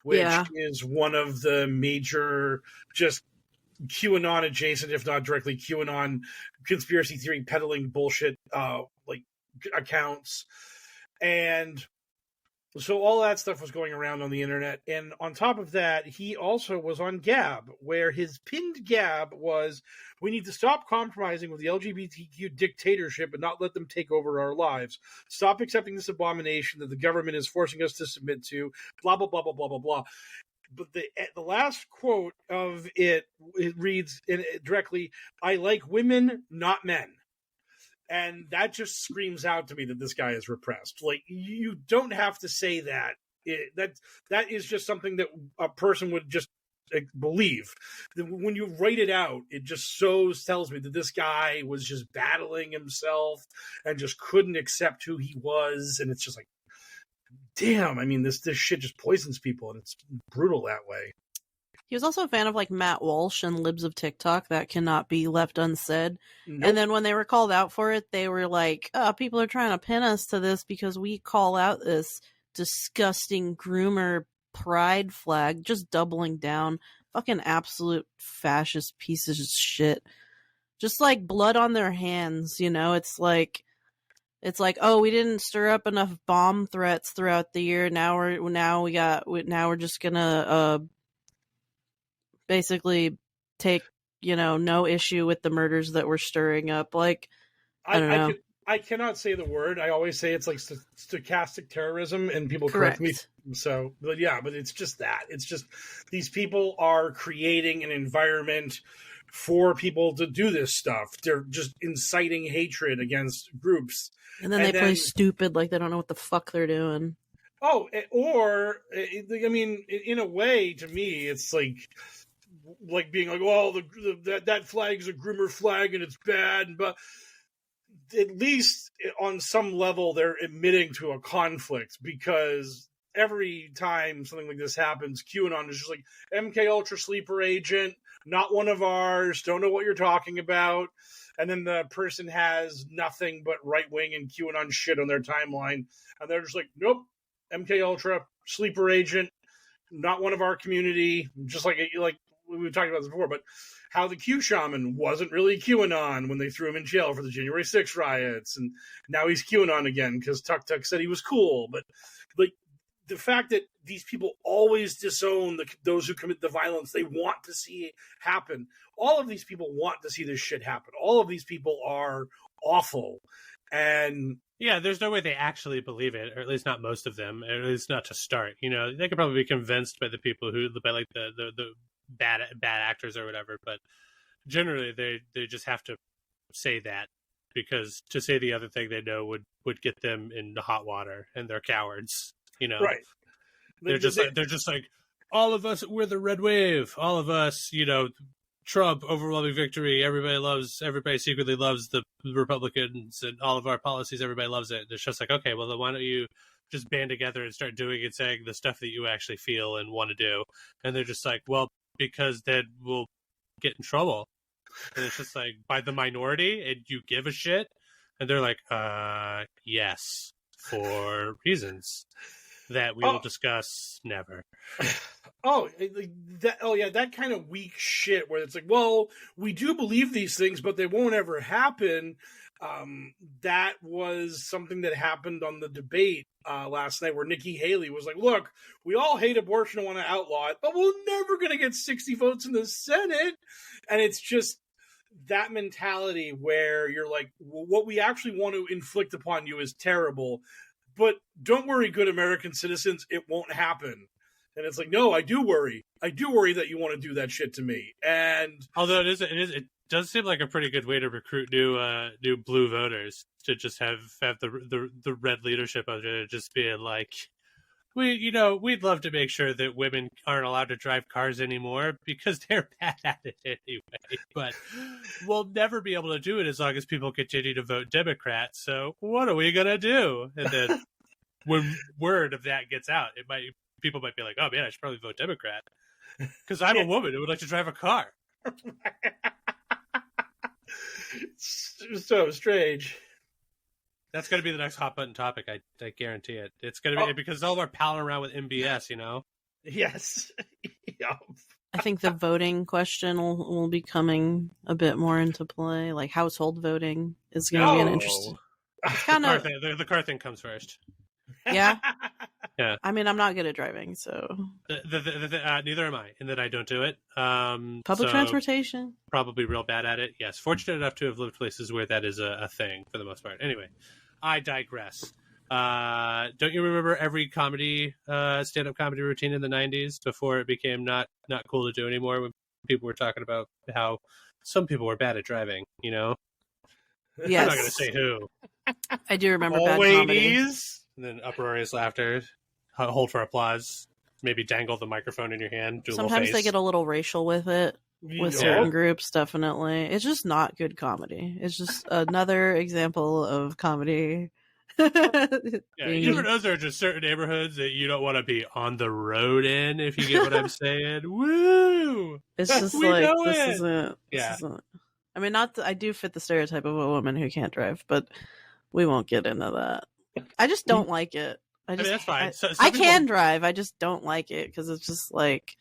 Speaker 2: which is one of the major just QAnon adjacent, if not directly QAnon conspiracy theory peddling bullshit accounts. And so all that stuff was going around on the internet. And on top of that, he also was on Gab, where his pinned Gab was, we need to stop compromising with the LGBTQ dictatorship and not let them take over our lives. Stop accepting this abomination that the government is forcing us to submit to, blah, blah, blah, blah, blah, blah, blah. But the last quote of it reads directly, I like women, not men. And that just screams out to me that this guy is repressed. Like, you don't have to say that. That is just something that a person would just believe. When you write it out, it just tells me that this guy was just battling himself and just couldn't accept who he was. And it's just like, damn, I mean, this shit just poisons people, and it's brutal that way.
Speaker 3: He was also a fan of like Matt Walsh and Libs of TikTok. That cannot be left unsaid. Nope. And then when they were called out for it, they were like, oh, people are trying to pin us to this because we call out this disgusting groomer pride flag, just doubling down. Fucking absolute fascist pieces of shit. Just like blood on their hands, you know? It's like, oh, we didn't stir up enough bomb threats throughout the year. Now we're just gonna basically take, no issue with the murders that we're stirring up. Like, I don't know.
Speaker 2: I cannot say the word. I always say it's like stochastic terrorism, and people correct me. So, but it's just that. It's just these people are creating an environment for people to do this stuff. They're just inciting hatred against groups.
Speaker 3: And then they play stupid like they don't know what the fuck they're doing.
Speaker 2: Oh, or, I mean, in a way, to me, it's like being like, well, that flag's a groomer flag and it's bad. But at least on some level, they're admitting to a conflict, because every time something like this happens, QAnon is just like, MK Ultra sleeper agent, not one of ours, don't know what you're talking about. And then the person has nothing but right-wing and QAnon shit on their timeline. And they're just like, nope, MK Ultra, sleeper agent, not one of our community. Just like we talked about this before, but how the Q shaman wasn't really QAnon when they threw him in jail for the January 6th riots. And now he's QAnon again because Tuk Tuk said he was cool. But like, the fact that these people always disown those who commit the violence they want to see happen. All of these people want to see this shit happen. All of these people are awful. And
Speaker 4: yeah, there's no way they actually believe it, or at least not most of them, or at least not to start. They could probably be convinced by the people by like the bad actors or whatever, but generally they just have to say that, because to say the other thing they know would get them into hot water, and they're cowards.
Speaker 2: Right?
Speaker 4: They're just like, all of us, we're the red wave. All of us, Trump, overwhelming victory. Everybody secretly loves the Republicans and all of our policies. Everybody loves it. It's just like, okay, well, then why don't you just band together and start doing and saying the stuff that you actually feel and want to do? And they're just like, well, because then we'll get in trouble. And it's just like, by the minority, and you give a shit. And they're like, yes, for reasons that we will discuss never.
Speaker 2: That kind of weak shit where it's like, well, we do believe these things, but they won't ever happen. That was something that happened on the debate last night, where Nikki Haley was like, look, we all hate abortion and want to outlaw it, but we're never going to get 60 votes in the Senate. And it's just that mentality where you're like, well, what we actually want to inflict upon you is terrible, but don't worry, good American citizens, it won't happen. And it's like, no, I do worry. I do worry that you want to do that shit to me. And
Speaker 4: although it does seem like a pretty good way to recruit new blue voters, to just have the red leadership of it, just being like, we'd love to make sure that women aren't allowed to drive cars anymore because they're bad at it anyway. But we'll never be able to do it as long as people continue to vote Democrat. So what are we gonna do? And then when word of that gets out, people might be like, oh man, I should probably vote Democrat. Because I'm a woman who would like to drive a car.
Speaker 2: It's so strange.
Speaker 4: That's going to be the next hot button topic. I guarantee it. It's going to be because all we're palling around with MBS, you know?
Speaker 2: Yes. Yeah.
Speaker 3: I think the voting question will be coming a bit more into play. Like household voting is going to be an interesting. Kind of
Speaker 4: the car thing comes first.
Speaker 3: Yeah.
Speaker 4: Yeah.
Speaker 3: I mean, I'm not good at driving, so
Speaker 4: neither am I, in that I don't do it.
Speaker 3: Public transportation.
Speaker 4: Probably real bad at it. Yes, fortunate enough to have lived places where that is a thing for the most part. Anyway, I digress. Don't you remember every stand-up comedy routine in the 90s before it became not cool to do anymore, when people were talking about how some people were bad at driving, you know?
Speaker 3: Yes.
Speaker 4: I'm not going to say who.
Speaker 3: I do remember
Speaker 4: All
Speaker 3: bad comedy.
Speaker 4: And then uproarious laughter, hold for applause, maybe dangle the microphone in your hand, do a
Speaker 3: Sometimes
Speaker 4: little face.
Speaker 3: they get a little racial with it. With certain groups, definitely. It's just not good comedy. It's just another example of comedy.
Speaker 4: Yeah, you ever know there are just certain neighborhoods that you don't want to be on the road in, if you get what I'm saying? Woo!
Speaker 3: It's just like, this isn't. I mean, I do fit the stereotype of a woman who can't drive, but we won't get into that. I just don't like it. I mean, that's fine. I can drive. I just don't like it because it's just like,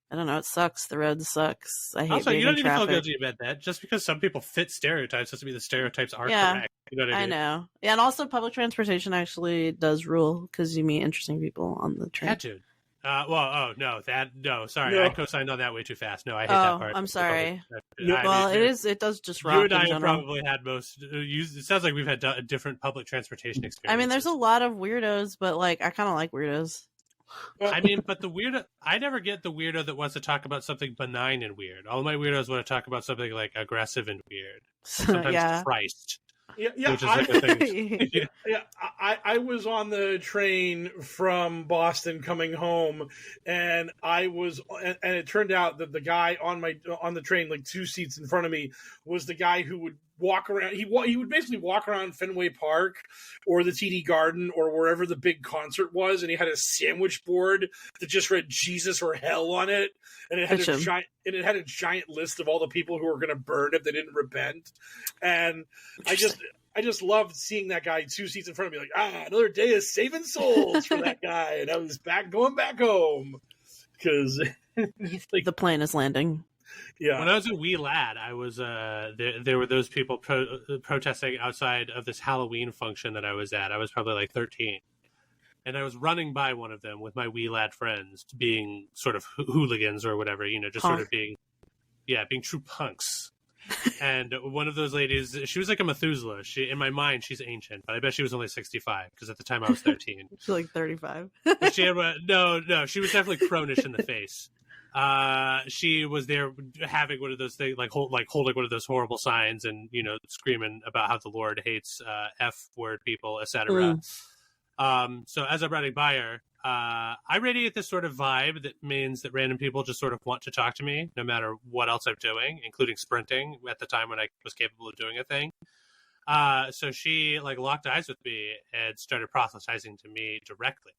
Speaker 3: I don't know. It sucks. The road sucks. I hate
Speaker 4: also,
Speaker 3: being
Speaker 4: you don't
Speaker 3: in
Speaker 4: need to
Speaker 3: traffic.
Speaker 4: feel guilty about that. Just because some people fit stereotypes doesn't mean the stereotypes are correct. You know what I mean?
Speaker 3: I know. Yeah, and also public transportation actually does rule because you meet interesting people on the train.
Speaker 4: Yeah, dude. Sorry,
Speaker 2: No.
Speaker 4: I co-signed on that way too fast. No, I hate that part.
Speaker 3: I'm sorry.
Speaker 2: No,
Speaker 3: It does just rock
Speaker 4: you and I
Speaker 3: in
Speaker 4: have
Speaker 3: general.
Speaker 4: probably had it sounds like we've had different public transportation experiences.
Speaker 3: I mean, there's a lot of weirdos, but like, I kind of like weirdos.
Speaker 4: I mean, but the weirdo, I never get the weirdo that wants to talk about something benign and weird. All of my weirdos want to talk about something like aggressive and weird. Sometimes Christ.
Speaker 2: Yeah,
Speaker 4: which is like a thing.
Speaker 2: I was on the train from Boston coming home, and it turned out that the guy on the train, like 2 seats in front of me, was the guy who would walk around. He would basically walk around Fenway Park or the TD Garden or wherever the big concert was, and he had a sandwich board that just read Jesus or hell on it, and it had a giant list of all the people who were going to burn if they didn't repent. And I just loved seeing that guy 2 seats in front of me, like, another day of saving souls for that guy. And I was going back home because
Speaker 3: like, the plane is landing.
Speaker 2: Yeah.
Speaker 4: When I was a wee lad, I was there were those people protesting outside of this Halloween function that I was at. I was probably like 13. And I was running by one of them with my wee lad friends, being sort of hooligans or whatever, just sort of being true punks. And one of those ladies, she was like a Methuselah. In my mind, she's ancient, but I bet she was only 65 because at the time I was 13.
Speaker 3: She's like 35.
Speaker 4: But she had no, she was definitely cronish in the face. She was there having one of those things, holding one of those horrible signs and screaming about how the Lord hates F-word people, etc. So as I'm running by her, I radiate this sort of vibe that means that random people just sort of want to talk to me no matter what else I'm doing, including sprinting at the time when I was capable of doing a thing. So she locked eyes with me and started proselytizing to me directly.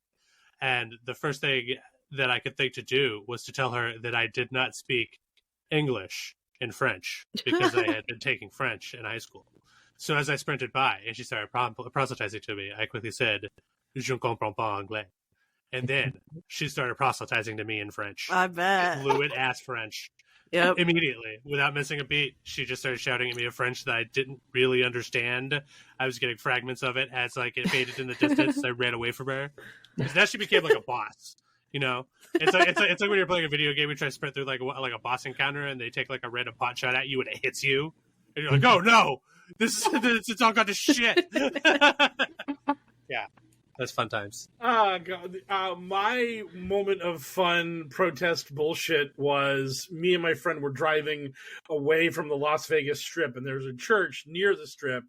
Speaker 4: And the first thing that I could think to do was to tell her that I did not speak English in French because I had been taking French in high school. So as I sprinted by and she started proselytizing to me, I quickly said, "Je ne comprends pas anglais." And then she started proselytizing to me in French.
Speaker 3: I bet.
Speaker 4: Fluent ass French.
Speaker 3: Yep.
Speaker 4: Immediately, without missing a beat, she just started shouting at me in French that I didn't really understand. I was getting fragments of it as it faded in the distance. I ran away from her. Because now she became like a boss. It's like when you're playing a video game, you try to sprint through like a boss encounter, and they take like a random pot shot at you, and it hits you, and you're like, "Oh no, it's all gone to shit." Yeah. That's fun times.
Speaker 2: God. My moment of fun protest bullshit was me and my friend were driving away from the Las Vegas Strip, and there's a church near the Strip,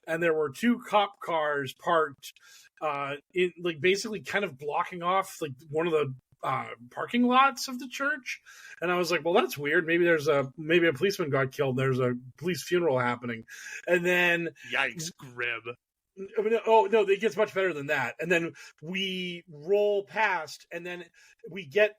Speaker 2: and there were 2 cop cars parked in basically kind of blocking off one of the parking lots of the church. And I was like, well, that's weird. Maybe a policeman got killed. There's a police funeral happening. And then
Speaker 4: yikes, grim.
Speaker 2: I mean, oh no, it gets much better than that. And then we roll past, and then we get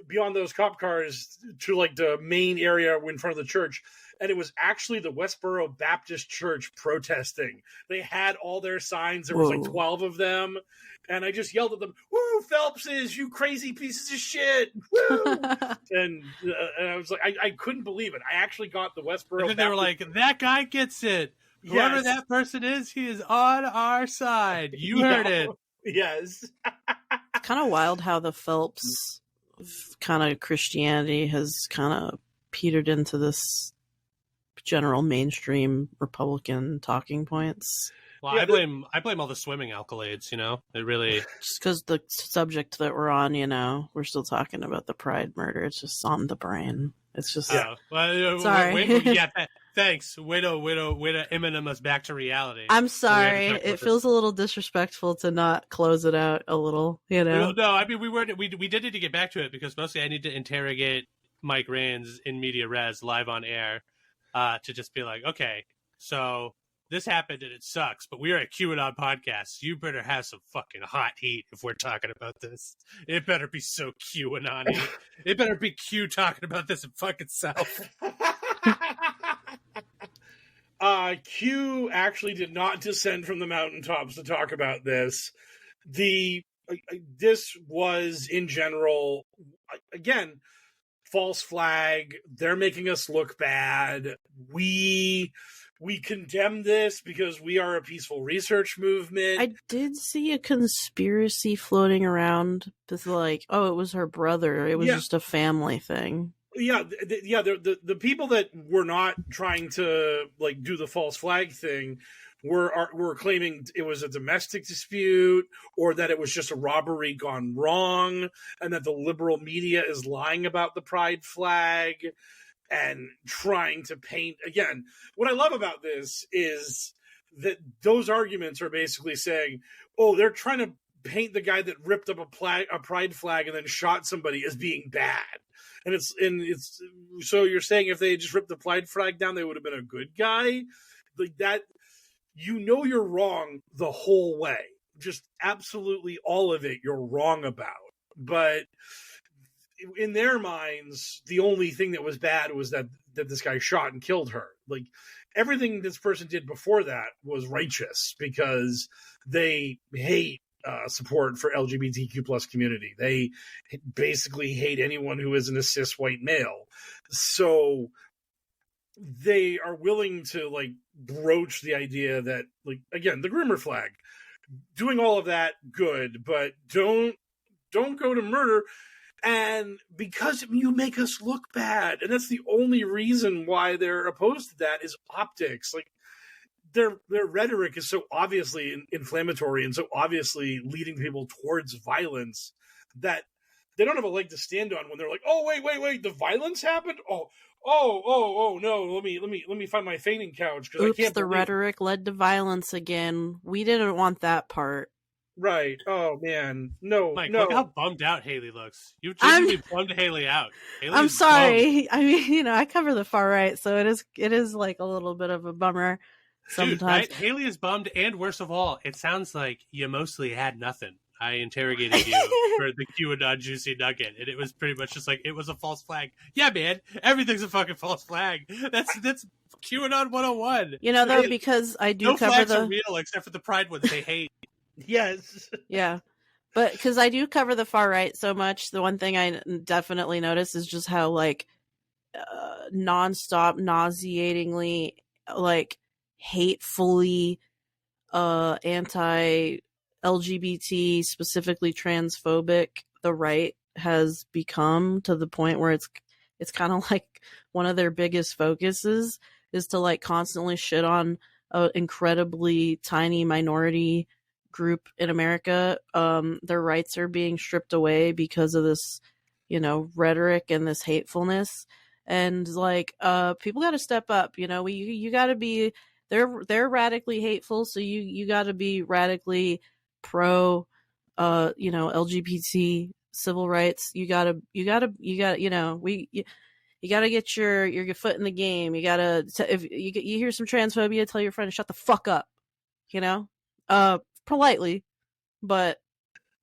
Speaker 2: beyond those cop cars to like the main area in front of the church. And it was actually the Westboro Baptist Church protesting. They had all their signs. There was like 12 of them. And I just yelled at them, "Woo, Phelpses, you crazy pieces of shit. Woo!" and I was like, I couldn't believe it. I actually got the Westboro
Speaker 4: And then they were like, "That guy gets it. Whoever that person is, he is on our side. You heard it."
Speaker 2: Yes.
Speaker 3: It's kind of wild how the Phelps kind of Christianity has kind of petered into this general mainstream Republican talking points.
Speaker 4: Well, I blame all the swimming accolades, you know? It really...
Speaker 3: Just because the subject that we're on, you know, we're still talking about the Pride murder. It's just on the brain. It's just... sorry.
Speaker 4: Thanks. Way to Eminem us back to reality.
Speaker 3: I'm sorry. It feels a little disrespectful to not close it out a little, you know?
Speaker 4: No, I mean, we did need to get back to it because mostly I need to interrogate Mike Rains in media res live on air to just be like, okay, so... this happened and it sucks, but we are a QAnon podcast. You better have some fucking hot heat if we're talking about this. It better be so QAnon-y. It better be Q talking about this in fucking South.
Speaker 2: Q actually did not descend from the mountaintops to talk about this. This was, in general, again, false flag. They're making us look bad. We condemn this because we are a peaceful research movement.
Speaker 3: I did see a conspiracy floating around with like, oh, it was her brother. It was just a family thing.
Speaker 2: Yeah, the people that were not trying to like do the false flag thing were claiming it was a domestic dispute or that it was just a robbery gone wrong and that the liberal media is lying about the pride flag. And trying to paint, again, what I love about this is that those arguments are basically saying, oh, they're trying to paint the guy that ripped up a pride flag and then shot somebody as being bad. And it's so you're saying if they had just ripped the pride flag down, they would have been a good guy? Like that, you know, you're wrong the whole way. Just absolutely all of it you're wrong about. But in their minds, the only thing that was bad was that this guy shot and killed her. Like everything this person did before that was righteous because they hate support for LGBTQ plus community. They basically hate anyone who isn't a cis white male. So they are willing to like broach the idea that, like, again, the groomer flag, doing all of that, good, but don't go to murder. And because you make us look bad, and that's the only reason why they're opposed to that is optics. Like their rhetoric is so obviously inflammatory and so obviously leading people towards violence that they don't have a leg to stand on when they're like, "Oh, wait, the violence happened? Oh no, let me find my fainting couch because I can't."
Speaker 3: The rhetoric led to violence again. We didn't want that part.
Speaker 2: Right. Oh man. No.
Speaker 4: Mike,
Speaker 2: no.
Speaker 4: Look how bummed out Haley looks. You genuinely bummed Haley out.
Speaker 3: I'm sorry. Bummed. I mean, you know, I cover the far right, so it is like a little bit of a bummer sometimes.
Speaker 4: Dude, right? Haley is bummed, and worst of all, it sounds like you mostly had nothing. I interrogated you for the QAnon juicy nugget, and it was pretty much just like, it was a false flag. Yeah, man, everything's a fucking false flag. That's QAnon 101.
Speaker 3: You know, though, because I do cover
Speaker 4: flags are real except for the pride ones they hate.
Speaker 2: Yes.
Speaker 3: Yeah. But because I do cover the far right so much, the one thing I definitely notice is just how, like, nonstop, nauseatingly, like, hatefully anti-LGBT, specifically transphobic, the right has become, to the point where it's kind of like one of their biggest focuses is to, like, constantly shit on an incredibly tiny minority group in America. Their rights are being stripped away because of this, you know, rhetoric and this hatefulness. And like, people got to step up. You know, you got to be. They're radically hateful, so you got to be radically pro. You know, LGBT civil rights. You got to. You know, you got to get your foot in the game. You got to. If you hear some transphobia, tell your friend to shut the fuck up. You know. Politely, but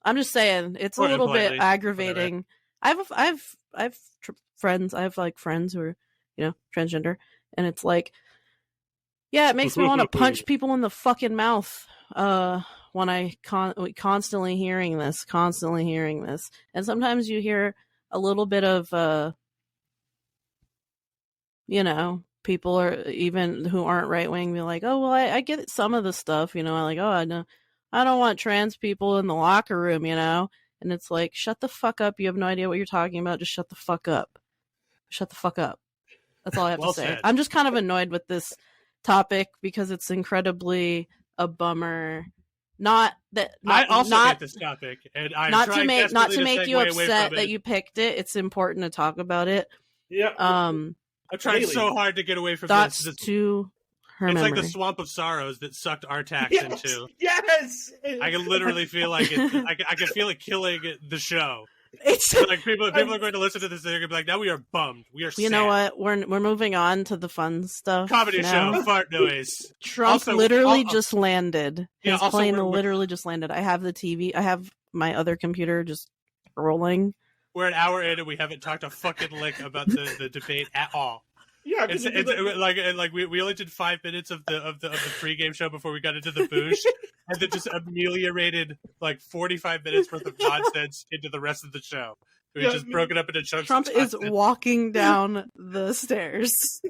Speaker 3: I'm just saying it's a little bit aggravating I've friends. I have like friends who are, transgender, and it's like, yeah, it makes me want to punch people in the fucking mouth. When constantly hearing this, and sometimes you hear a little bit of, people are even who aren't right wing be like, oh well, I get some of the stuff, I like, oh, I don't want trans people in the locker room, and it's like, shut the fuck up. You have no idea what you're talking about. Just shut the fuck up. Shut the fuck up. That's all I have to say.
Speaker 4: Said.
Speaker 3: I'm just kind of annoyed with this topic because it's incredibly a bummer. I also
Speaker 4: hate this topic, and I'm
Speaker 3: not to make you upset that you picked it. It's important to talk about it.
Speaker 2: Yeah.
Speaker 4: I'm trying so hard to get away from
Speaker 3: thoughts
Speaker 4: this.
Speaker 3: To her
Speaker 4: it's
Speaker 3: memory.
Speaker 4: like the swamp of sorrows that sucked Artax into.
Speaker 2: Yes.
Speaker 4: I can literally feel like it. I can feel it killing the show.
Speaker 3: It's
Speaker 4: like people are going to listen to this. They're going to be like, "Now we are bummed. We are sad."
Speaker 3: You know what? We're moving on to the fun stuff.
Speaker 4: Comedy show, fart noise.
Speaker 3: Trump literally just landed. His plane literally just landed. I have the TV. I have my other computer just rolling.
Speaker 4: We're an hour in and we haven't talked a fucking lick about the debate at all.
Speaker 2: Yeah,
Speaker 4: we only did 5 minutes of the pregame show before we got into the booze, and then just ameliorated like 45 minutes worth of nonsense into the rest of the show. We just broke it up into chunks.
Speaker 3: Trump is walking down the stairs.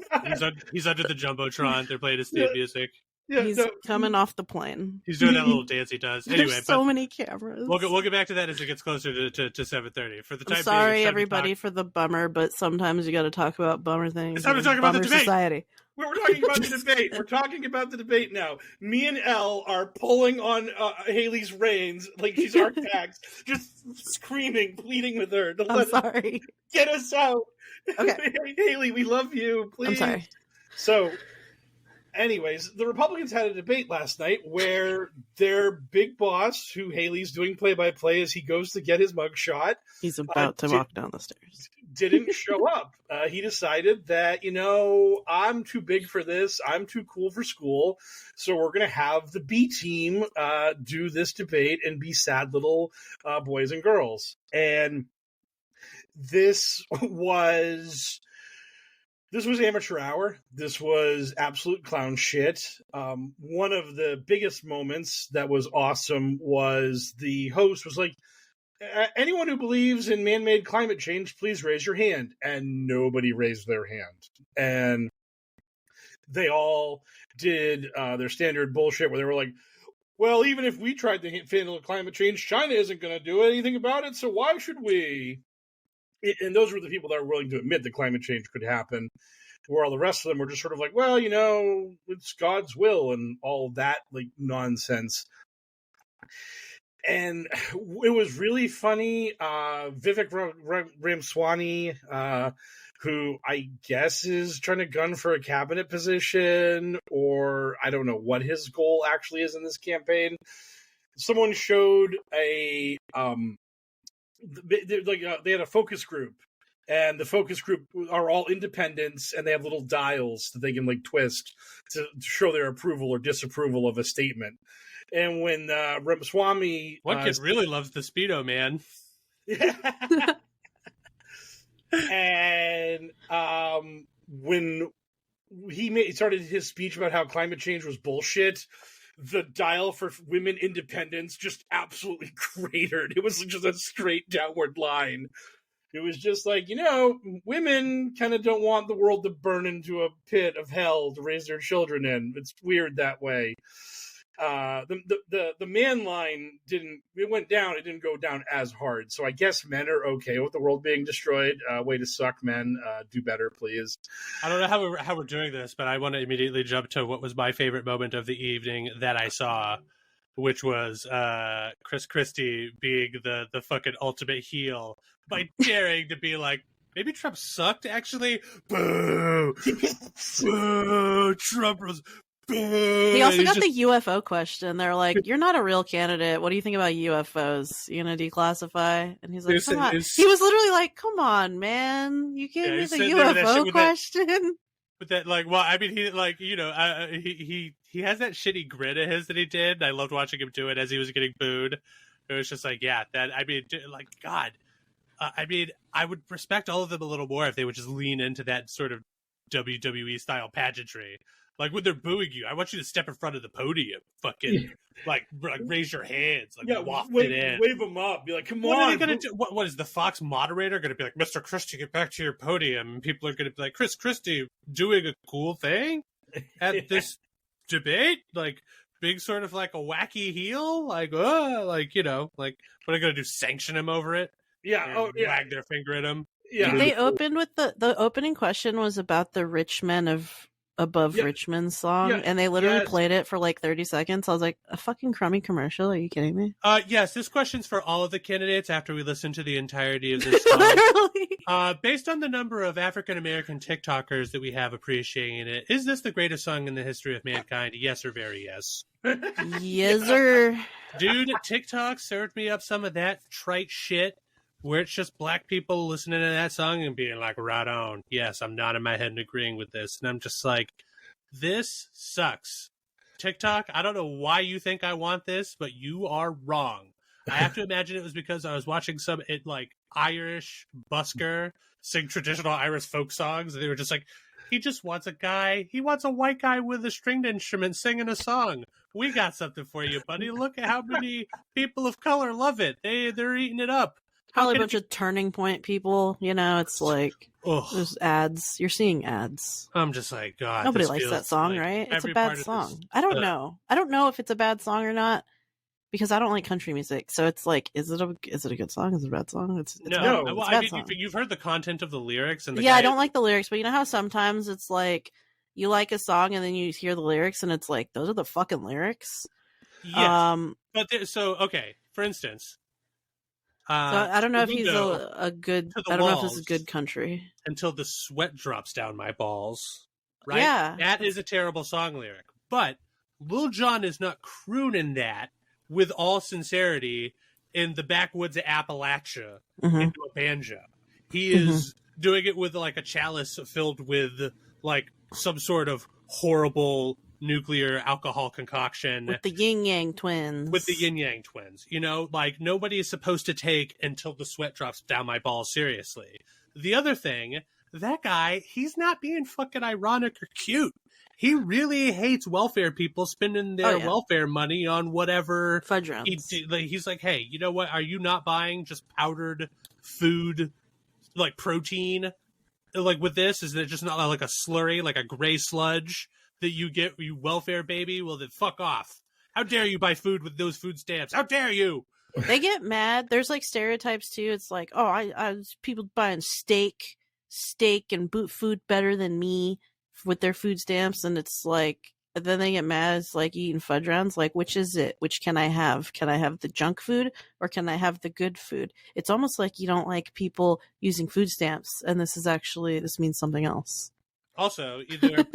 Speaker 4: He's under the jumbotron. They're playing his theme music.
Speaker 3: Yeah, he's coming off the plane.
Speaker 4: He's doing that little dance he does. Anyway,
Speaker 3: there's so many cameras.
Speaker 4: We'll get back to that as it gets closer to 7:30. For the time
Speaker 3: I'm sorry,
Speaker 4: being,
Speaker 3: everybody, for the bummer, but sometimes you got to talk about bummer things.
Speaker 4: It's time to talk about the debate.
Speaker 3: Society.
Speaker 2: We're talking about the debate. We're talking about the debate now. Me and Elle are pulling on Haley's reins like she's our tax, just screaming, pleading with her to
Speaker 3: sorry.
Speaker 2: Get us out.
Speaker 3: Okay,
Speaker 2: Haley, we love you. Please.
Speaker 3: I'm sorry.
Speaker 2: So. Anyways, the Republicans had a debate last night where their big boss, who Haley's doing play-by-play as he goes to get his mugshot,
Speaker 3: he's about to walk down the stairs,
Speaker 2: didn't show up. He decided that, I'm too big for this. I'm too cool for school. So we're going to have the B team do this debate and be sad little boys and girls. And this was amateur hour. This was absolute clown shit. One of the biggest moments that was awesome was the host was like, anyone who believes in man-made climate change, please raise your hand. And nobody raised their hand. And they all did their standard bullshit where they were like, well, even if we tried to handle climate change, China isn't going to do anything about it, so why should we? And those were the people that were willing to admit that climate change could happen, where all the rest of them were just sort of like, well, it's God's will and all that like nonsense. And it was really funny. Vivek Ramaswamy, who I guess is trying to gun for a cabinet position, or I don't know what his goal actually is in this campaign. Someone showed they had a focus group, and the focus group are all independents, and they have little dials that they can like twist to show their approval or disapproval of a statement. And when Ramaswamy,
Speaker 4: one kid really loves the Speedo man.
Speaker 2: And when he started his speech about how climate change was bullshit, the dial for women independence just absolutely cratered. It was just a straight downward line. It was just like, women kind of don't want the world to burn into a pit of hell to raise their children in. It's weird that way. The man line it went down. It didn't go down as hard. So I guess men are okay with the world being destroyed. Way to suck, men. Do better, please.
Speaker 4: I don't know how we're doing this, but I want to immediately jump to what was my favorite moment of the evening that I saw, which was Chris Christie being the fucking ultimate heel by daring to be like, maybe Trump sucked, actually. Boo! Boo! Trump was...
Speaker 3: He also got the UFO question. They're like, you're not a real candidate. What do you think about UFOs? You gonna declassify? And he's like, come on. He was literally like, come on, man. You gave me the UFO question.
Speaker 4: But that, like, well, I mean, he has that shitty grin of his that he did. I loved watching him do it as he was getting booed. It was just like, yeah, that, I mean, like, God. I mean, I would respect all of them a little more if they would just lean into that sort of WWE style pageantry. Like when they're booing you, I want you to step in front of the podium, fucking like raise your hands, like waft it in,
Speaker 2: wave them up, be like, "Come
Speaker 4: what
Speaker 2: on!"
Speaker 4: are they gonna do? What is the Fox moderator gonna be like? Mr. Christie, get back to your podium. And people are gonna be like, Chris Christie doing a cool thing at this debate, like big sort of like a wacky heel, like you know, like what are they gonna do? Sanction him over it?
Speaker 2: Yeah,
Speaker 4: wag their finger at him.
Speaker 2: Yeah,
Speaker 3: they opened with the opening question was about the Rich Men of Above Richmond song, and they literally played it for like 30 seconds. I was like, a fucking crummy commercial? Are you kidding me?
Speaker 4: Yes, this question's for all of the candidates after we listen to the entirety of this song. Based on the number of African-American TikTokers that we have appreciating it, is this the greatest song in the history of mankind? Yes or very yes?
Speaker 3: Yes, sir.
Speaker 4: Dude, TikTok served me up some of that trite shit where it's just black people listening to that song and being like, right on. Yes, I'm nodding my head and agreeing with this. And I'm just like, this sucks. TikTok, I don't know why you think I want this, but you are wrong. I have to imagine it was because I was watching some Irish busker sing traditional Irish folk songs. And they were just like, he just wants he wants a white guy with a stringed instrument singing a song. We got something for you, buddy. Look at how many people of color love it. They're eating it up.
Speaker 3: Probably a bunch of Turning Point people, you know, it's like, there's ads. You're seeing ads.
Speaker 4: I'm just like, God.
Speaker 3: Nobody likes that song, right? It's a bad song. I don't know. I don't know if it's a bad song or not, because I don't like country music. So it's like, is it a good song? Is it a bad song? It's
Speaker 4: no.
Speaker 3: Bad.
Speaker 4: Well,
Speaker 3: I mean,
Speaker 4: you've heard the content of the lyrics. And
Speaker 3: I don't like the lyrics, but you know how sometimes it's like, you like a song and then you hear the lyrics and it's like, those are the fucking lyrics?
Speaker 4: Yes. Okay, for instance,
Speaker 3: so I don't know if he's a good. I don't know if this is a good country.
Speaker 4: Until the sweat drops down my balls. Right?
Speaker 3: Yeah,
Speaker 4: that is a terrible song lyric. But Lil Jon is not crooning that with all sincerity in the backwoods of Appalachia into a banjo. He is doing it with like a chalice filled with like some sort of horrible nuclear alcohol concoction
Speaker 3: with the yin yang twins.
Speaker 4: You know, like nobody is supposed to take until the sweat drops down my balls seriously. The other thing, that guy, he's not being fucking ironic or cute. He really hates welfare people spending their welfare money on whatever
Speaker 3: fudge rounds.
Speaker 4: He's like, hey, you know what? Are you not buying just powdered food, like protein? Like with this, is it just not like a slurry, like a gray sludge that you get, you welfare baby? Well, then fuck off. How dare you buy food with those food stamps? How dare you?
Speaker 3: They get mad. There's like stereotypes too. It's like, oh, I people buying steak and boot food better than me with their food stamps, and it's like, then they get mad. It's like eating fudge rounds. Like, which is it? Which can I have? Can I have the junk food or can I have the good food? It's almost like you don't like people using food stamps, and this means something else.
Speaker 4: Also, either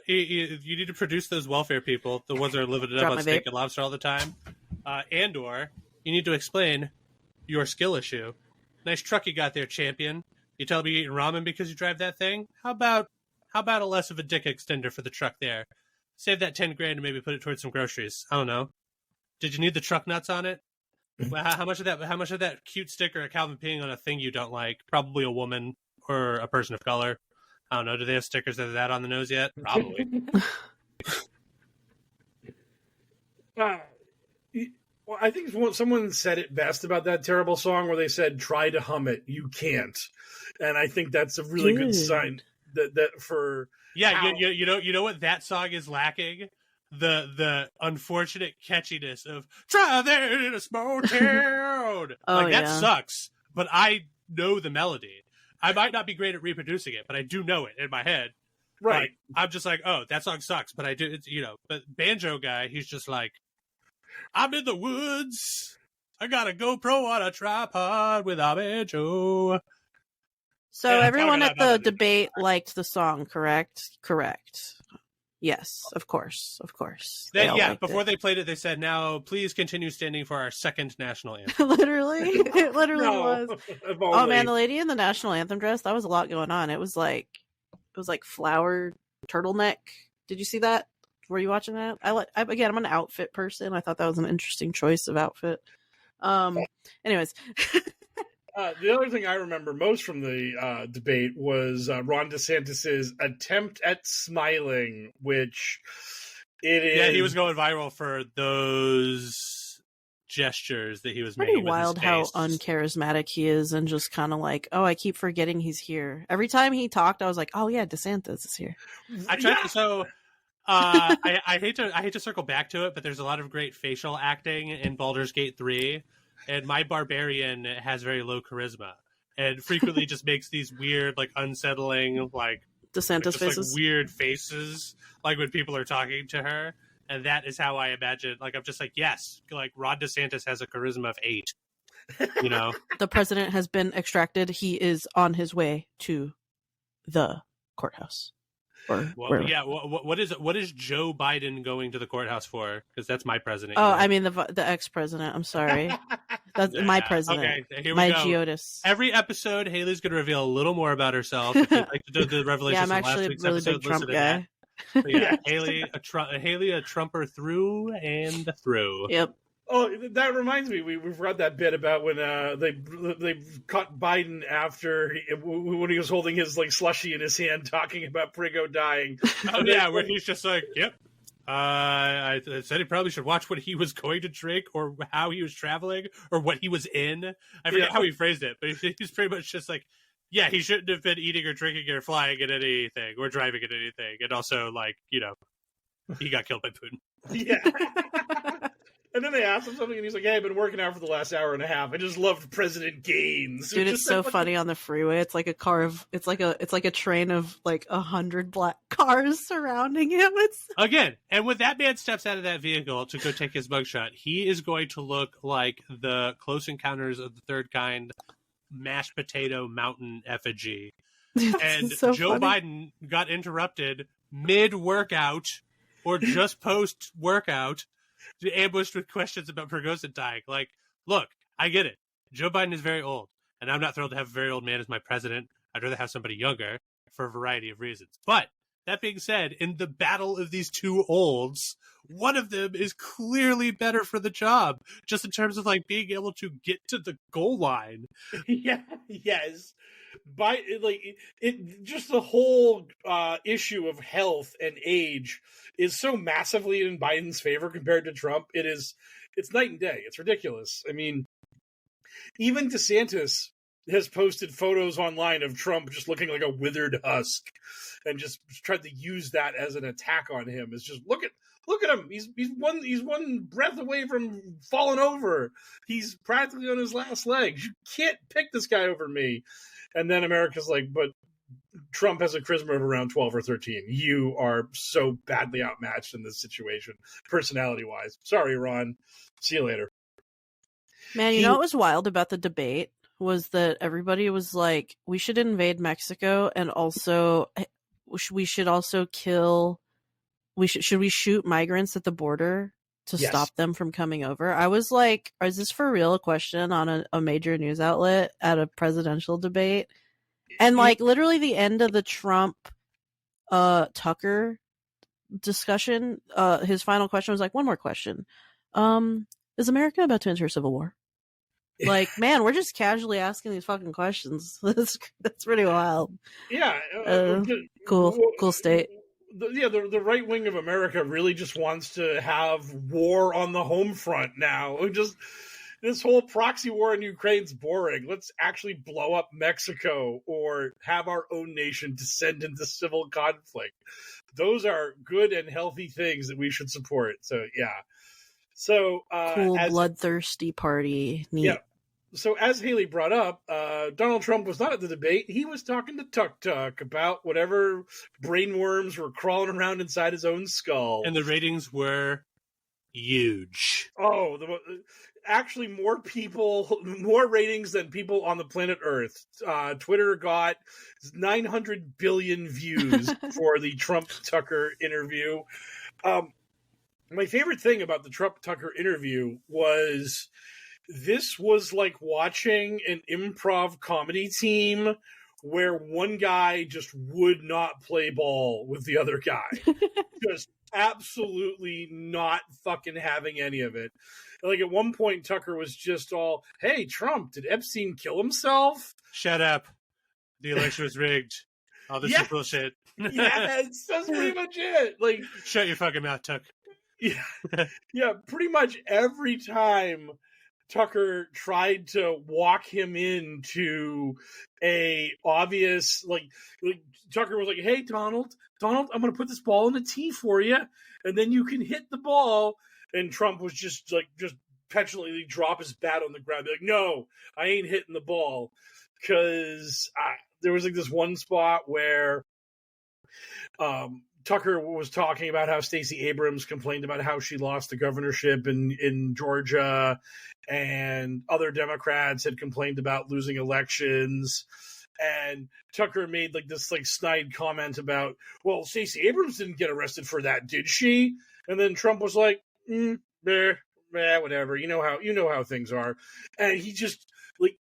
Speaker 4: you need to produce those welfare people, the ones that are living it up on steak and lobster all the time, and/or you need to explain your skill issue. Nice truck you got there, champion. You tell me you're eating ramen because you drive that thing? How about a less of a dick extender for the truck there? Save that $10,000 and maybe put it towards some groceries. I don't know. Did you need the truck nuts on it? Well, how much of that cute sticker of Calvin peeing on a thing you don't like? Probably a woman or a person of color. I don't know. Do they have stickers of that on the nose yet? Probably.
Speaker 2: Well, I think someone said it best about that terrible song where they said, try to hum it. You can't. And I think that's a really good sign that for...
Speaker 4: Yeah, you know what that song is lacking? The unfortunate catchiness of "Try there in a small town." That sucks, but I know the melody. I might not be great at reproducing it, but I do know it in my head.
Speaker 2: Right.
Speaker 4: Like, I'm just like, oh, that song sucks, but I do. It's, you know, but banjo guy, he's just like, I'm in the woods. I got a GoPro on a tripod with a banjo.
Speaker 3: So everyone at the debate liked the song, correct? Correct. Yes, of course.
Speaker 4: Before they played it, they said, now please continue standing for our second national anthem.
Speaker 3: It literally was. Oh man, the lady in the national anthem dress, that was a lot going on. It was like flowered turtleneck. Did you see that? Were you watching that? I'm an outfit person. I thought that was an interesting choice of outfit. Anyways.
Speaker 2: The other thing I remember most from the debate was Ron DeSantis's attempt at smiling, which it is.
Speaker 4: Yeah, he was going viral for those gestures that he was
Speaker 3: Pretty
Speaker 4: making.
Speaker 3: wild
Speaker 4: with
Speaker 3: how
Speaker 4: his face.
Speaker 3: uncharismatic he is, and just kind of like, oh, I keep forgetting he's here. Every time he talked, I was like, oh yeah, DeSantis is here.
Speaker 4: I tried so. I hate to circle back to it, but there's a lot of great facial acting in Baldur's Gate 3, and my barbarian has very low charisma and frequently just makes these weird, like unsettling, like
Speaker 3: DeSantis
Speaker 4: just,
Speaker 3: faces.
Speaker 4: like, weird faces, like when people are talking to her, and that is how I imagine. Like I'm just like, yes, like Ron DeSantis has a charisma of 8. You know,
Speaker 3: The president has been extracted. He is on his way to the courthouse. Or
Speaker 4: well,
Speaker 3: wherever.
Speaker 4: yeah. What is Joe Biden going to the courthouse for? Because that's my president.
Speaker 3: Oh,
Speaker 4: you know?
Speaker 3: I mean the ex-president. I'm sorry. That's my
Speaker 4: Yeah,
Speaker 3: president.
Speaker 4: Okay, here we
Speaker 3: My
Speaker 4: go.
Speaker 3: Geodis.
Speaker 4: Every episode, Haley's going to reveal a little more about herself. If you'd like to do the revelations
Speaker 3: Yeah, I'm
Speaker 4: from last
Speaker 3: actually a
Speaker 4: week's
Speaker 3: really
Speaker 4: episode,
Speaker 3: big Trump
Speaker 4: listen to
Speaker 3: guy.
Speaker 4: that. But yeah, Haley, a Trumper through and through.
Speaker 3: Yep.
Speaker 2: Oh, that reminds me. We've read that bit about when they caught Biden after when he was holding his like slushy in his hand, talking about Prigo dying.
Speaker 4: Oh yeah, where he's just like, "Yep, I said he probably should watch what he was going to drink, or how he was traveling, or what he was in." I forget how he phrased it, but he's pretty much just like, "Yeah, he shouldn't have been eating or drinking or flying at anything or driving at anything," and also like, he got killed by Putin.
Speaker 2: Yeah. And then they asked him something, and he's like, "Hey, I've been working out for the last hour and a half. I just loved President Gaines."
Speaker 3: Dude, it's so funny on the freeway. It's like it's like a train of like 100 black cars surrounding him. It's
Speaker 4: Again, and when that man steps out of that vehicle to go take his mugshot, he is going to look like the Close Encounters of the Third Kind mashed potato mountain effigy. And
Speaker 3: so
Speaker 4: Joe
Speaker 3: funny.
Speaker 4: Biden got interrupted mid-workout or just post-workout, ambushed with questions about Prigozhen dying. Like, look, I get it. Joe Biden is very old, and I'm not thrilled to have a very old man as my president. I'd rather have somebody younger for a variety of reasons. But that being said, in the battle of these two olds, one of them is clearly better for the job, just in terms of like being able to get to the goal line.
Speaker 2: Yeah, yes. Just the whole issue of health and age is so massively in Biden's favor compared to Trump. It's night and day. It's ridiculous. I mean, even DeSantis has posted photos online of Trump just looking like a withered husk, and just tried to use that as an attack on him. It's just look at him. He's one breath away from falling over. He's practically on his last legs. You can't pick this guy over me. And then America's like, but Trump has a charisma of around 12 or 13. You are so badly outmatched in this situation, personality-wise. Sorry, Ron. See you later.
Speaker 3: Man, you know what was wild about the debate was that everybody was like, we should invade Mexico, and also we should also should we shoot migrants at the border to stop them from coming over? I was like, is this for real a question on a major news outlet at a presidential debate? And like literally the end of the Trump Tucker discussion, his final question was like, one more question. Is America about to enter a civil war? Like, man, we're just casually asking these fucking questions. That's pretty wild.
Speaker 2: Yeah.
Speaker 3: Cool state.
Speaker 2: The right wing of America really just wants to have war on the home front now. This whole proxy war in Ukraine's boring. Let's actually blow up Mexico or have our own nation descend into civil conflict. Those are good and healthy things that we should support. So, yeah. So,
Speaker 3: cool, bloodthirsty party. Neat.
Speaker 2: Yeah. So, as Haley brought up, Donald Trump was not at the debate. He was talking to Tuk about whatever brainworms were crawling around inside his own skull.
Speaker 4: And the ratings were huge.
Speaker 2: Oh, actually more ratings than people on the planet Earth. Twitter got 900 billion views for the Trump-Tucker interview. My favorite thing about the Trump-Tucker interview was this was like watching an improv comedy team where one guy just would not play ball with the other guy. Just absolutely not fucking having any of it. Like at one point, Tucker was just all, "Hey, Trump, did Epstein kill himself?"
Speaker 4: Shut up. The election was rigged. All this is bullshit.
Speaker 2: Yes, that's pretty much it. Like,
Speaker 4: shut your fucking mouth, Tuck.
Speaker 2: Yeah, pretty much every time Tucker tried to walk him into a obvious, like Tucker was like, "Hey, Donald, I'm going to put this ball in a tee for you, and then you can hit the ball." And Trump was just petulantly drop his bat on the ground, be like, "No, I ain't hitting the ball," because there was like this one spot where Tucker was talking about how Stacey Abrams complained about how she lost the governorship in Georgia, and other Democrats had complained about losing elections. And Tucker made like this like snide comment about, "Well, Stacey Abrams didn't get arrested for that, did she?" And then Trump was like, whatever. You know how things are. And he just like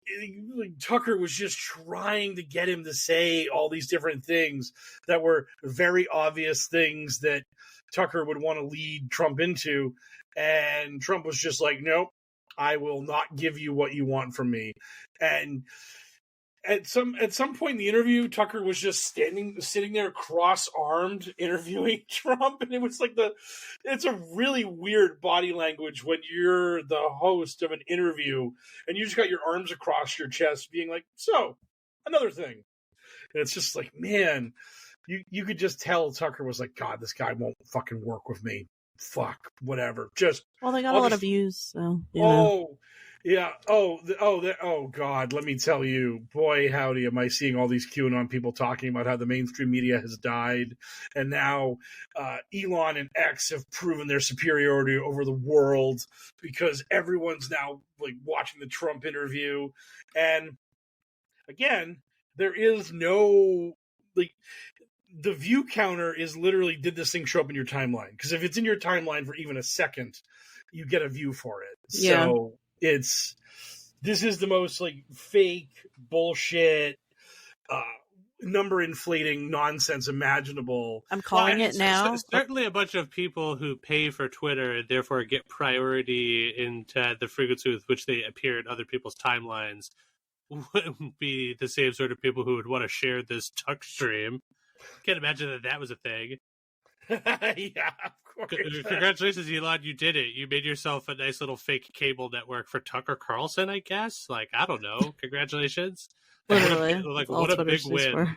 Speaker 2: Tucker was just trying to get him to say all these different things that were very obvious things that Tucker would want to lead Trump into. And Trump was just like, "Nope, I will not give you what you want from me." And at some point in the interview, Tucker was just sitting there cross-armed interviewing Trump, and it was like it's a really weird body language when you're the host of an interview and you just got your arms across your chest being like, "So, another thing." And it's just like, man, you could just tell Tucker was like, "God, this guy won't fucking work with me. Fuck, whatever." Just
Speaker 3: they got a lot of views, so you know.
Speaker 2: Yeah. Oh, God. Let me tell you, boy, howdy, am I seeing all these QAnon people talking about how the mainstream media has died. And now Elon and X have proven their superiority over the world because everyone's now like watching the Trump interview. And again, there is no like the view counter is literally, did this thing show up in your timeline? Because if it's in your timeline for even a second, you get a view for it.
Speaker 3: Yeah.
Speaker 2: So this is the most like fake bullshit number inflating nonsense imaginable.
Speaker 3: I'm calling it now.
Speaker 4: Certainly a bunch of people who pay for Twitter and therefore get priority into the frequency with which they appear in other people's timelines wouldn't be the same sort of people who would want to share this Tuck stream. Can't imagine that was a thing.
Speaker 2: Yeah, of course.
Speaker 4: Congratulations, Elon. You did it. You made yourself a nice little fake cable network for Tucker Carlson, I guess. Like, I don't know. Congratulations.
Speaker 3: Literally.
Speaker 4: What a big win.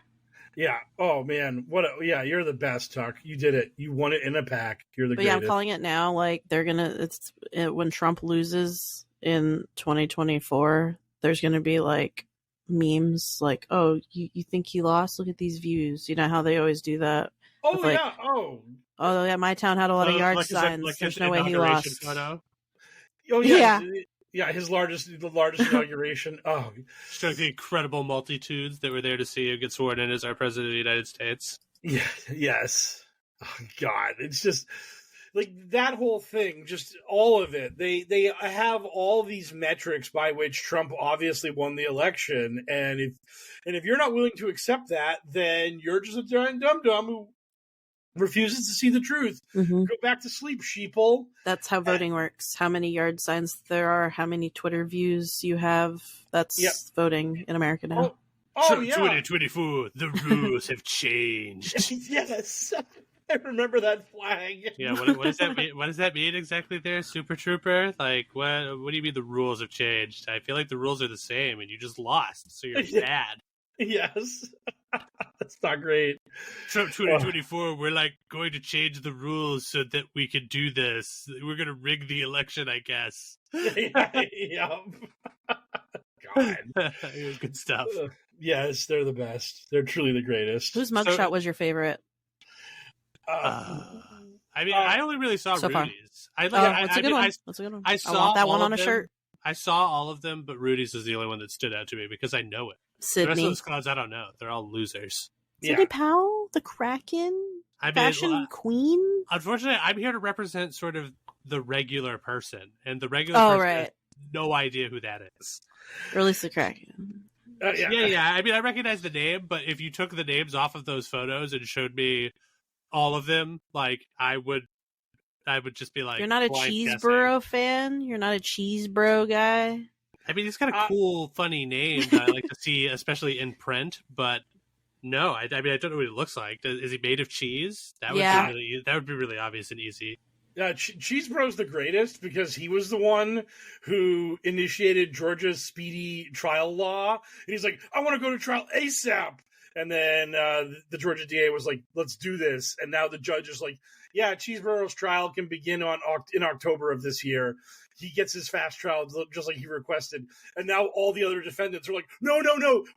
Speaker 2: Yeah. Oh, man. You're the best, Tuck. You did it. You won it in a pack. You're the greatest.
Speaker 3: Yeah, I'm calling it now. Like, when Trump loses in 2024, there's going to be like memes like, "Oh, you think he lost? Look at these views." You know how they always do that.
Speaker 2: Oh,
Speaker 3: like,
Speaker 2: yeah.
Speaker 3: Oh, yeah, my town had a lot of yard signs. There's no way he lost.
Speaker 4: Photo.
Speaker 2: Oh, yeah. Yeah, the largest inauguration. Oh,
Speaker 4: showing the incredible multitudes that were there to see him get sworn in as our president of the United States.
Speaker 2: Yeah, yes. Oh, God, it's just like that whole thing, just all of it. They have all these metrics by which Trump obviously won the election, and if you're not willing to accept that, then you're just a giant dum-dum who refuses to see the truth.
Speaker 3: Mm-hmm.
Speaker 2: Go back to sleep, sheeple.
Speaker 3: That's how voting works. How many yard signs there are, how many Twitter views you have. That's voting in America now.
Speaker 2: Yeah.
Speaker 4: 2024, the rules have changed.
Speaker 2: Yes. I remember that flag.
Speaker 4: Yeah, what does that mean? What does that mean exactly there, Super Trooper? Like, what do you mean the rules have changed? I feel like the rules are the same, and you just lost, so you're sad.
Speaker 2: Yes. That's not great.
Speaker 4: Trump 2024, we're like going to change the rules so that we can do this. We're going to rig the election, I guess.
Speaker 2: Yeah. God.
Speaker 4: Good stuff.
Speaker 2: Yes, they're the best. They're truly the greatest.
Speaker 3: Whose mugshot was your favorite?
Speaker 4: I only really saw
Speaker 3: so
Speaker 4: Rudy's.
Speaker 3: That's a good one. That's a good one. I want that one on a shirt.
Speaker 4: I saw all of them, but Rudy's is the only one that stood out to me because I know it.
Speaker 3: Sydney.
Speaker 4: The rest of those clowns, I don't know. They're all losers.
Speaker 3: Sydney Powell, the Kraken, fashion queen.
Speaker 4: Unfortunately, I'm here to represent sort of the regular person, and the regular person has no idea who that is.
Speaker 3: Or at least the Kraken.
Speaker 4: Yeah. I mean, I recognize the name, but if you took the names off of those photos and showed me all of them, like I would just be like,
Speaker 3: You're not a Cheeseboro fan? You're not a Cheesebro guy?
Speaker 4: I mean, he's got a cool, funny name that I like to see, especially in print. But no, I mean, I don't know what he looks like. Is he made of cheese? That would be really obvious and easy.
Speaker 2: Yeah, Cheesebro's the greatest because he was the one who initiated Georgia's speedy trial law. And he's like, I want to go to trial ASAP. And then the Georgia DA was like, let's do this. And now the judge is like, yeah, Cheeseboro's trial can begin in October of this year. He gets his fast trial just like he requested. And now all the other defendants are like, no,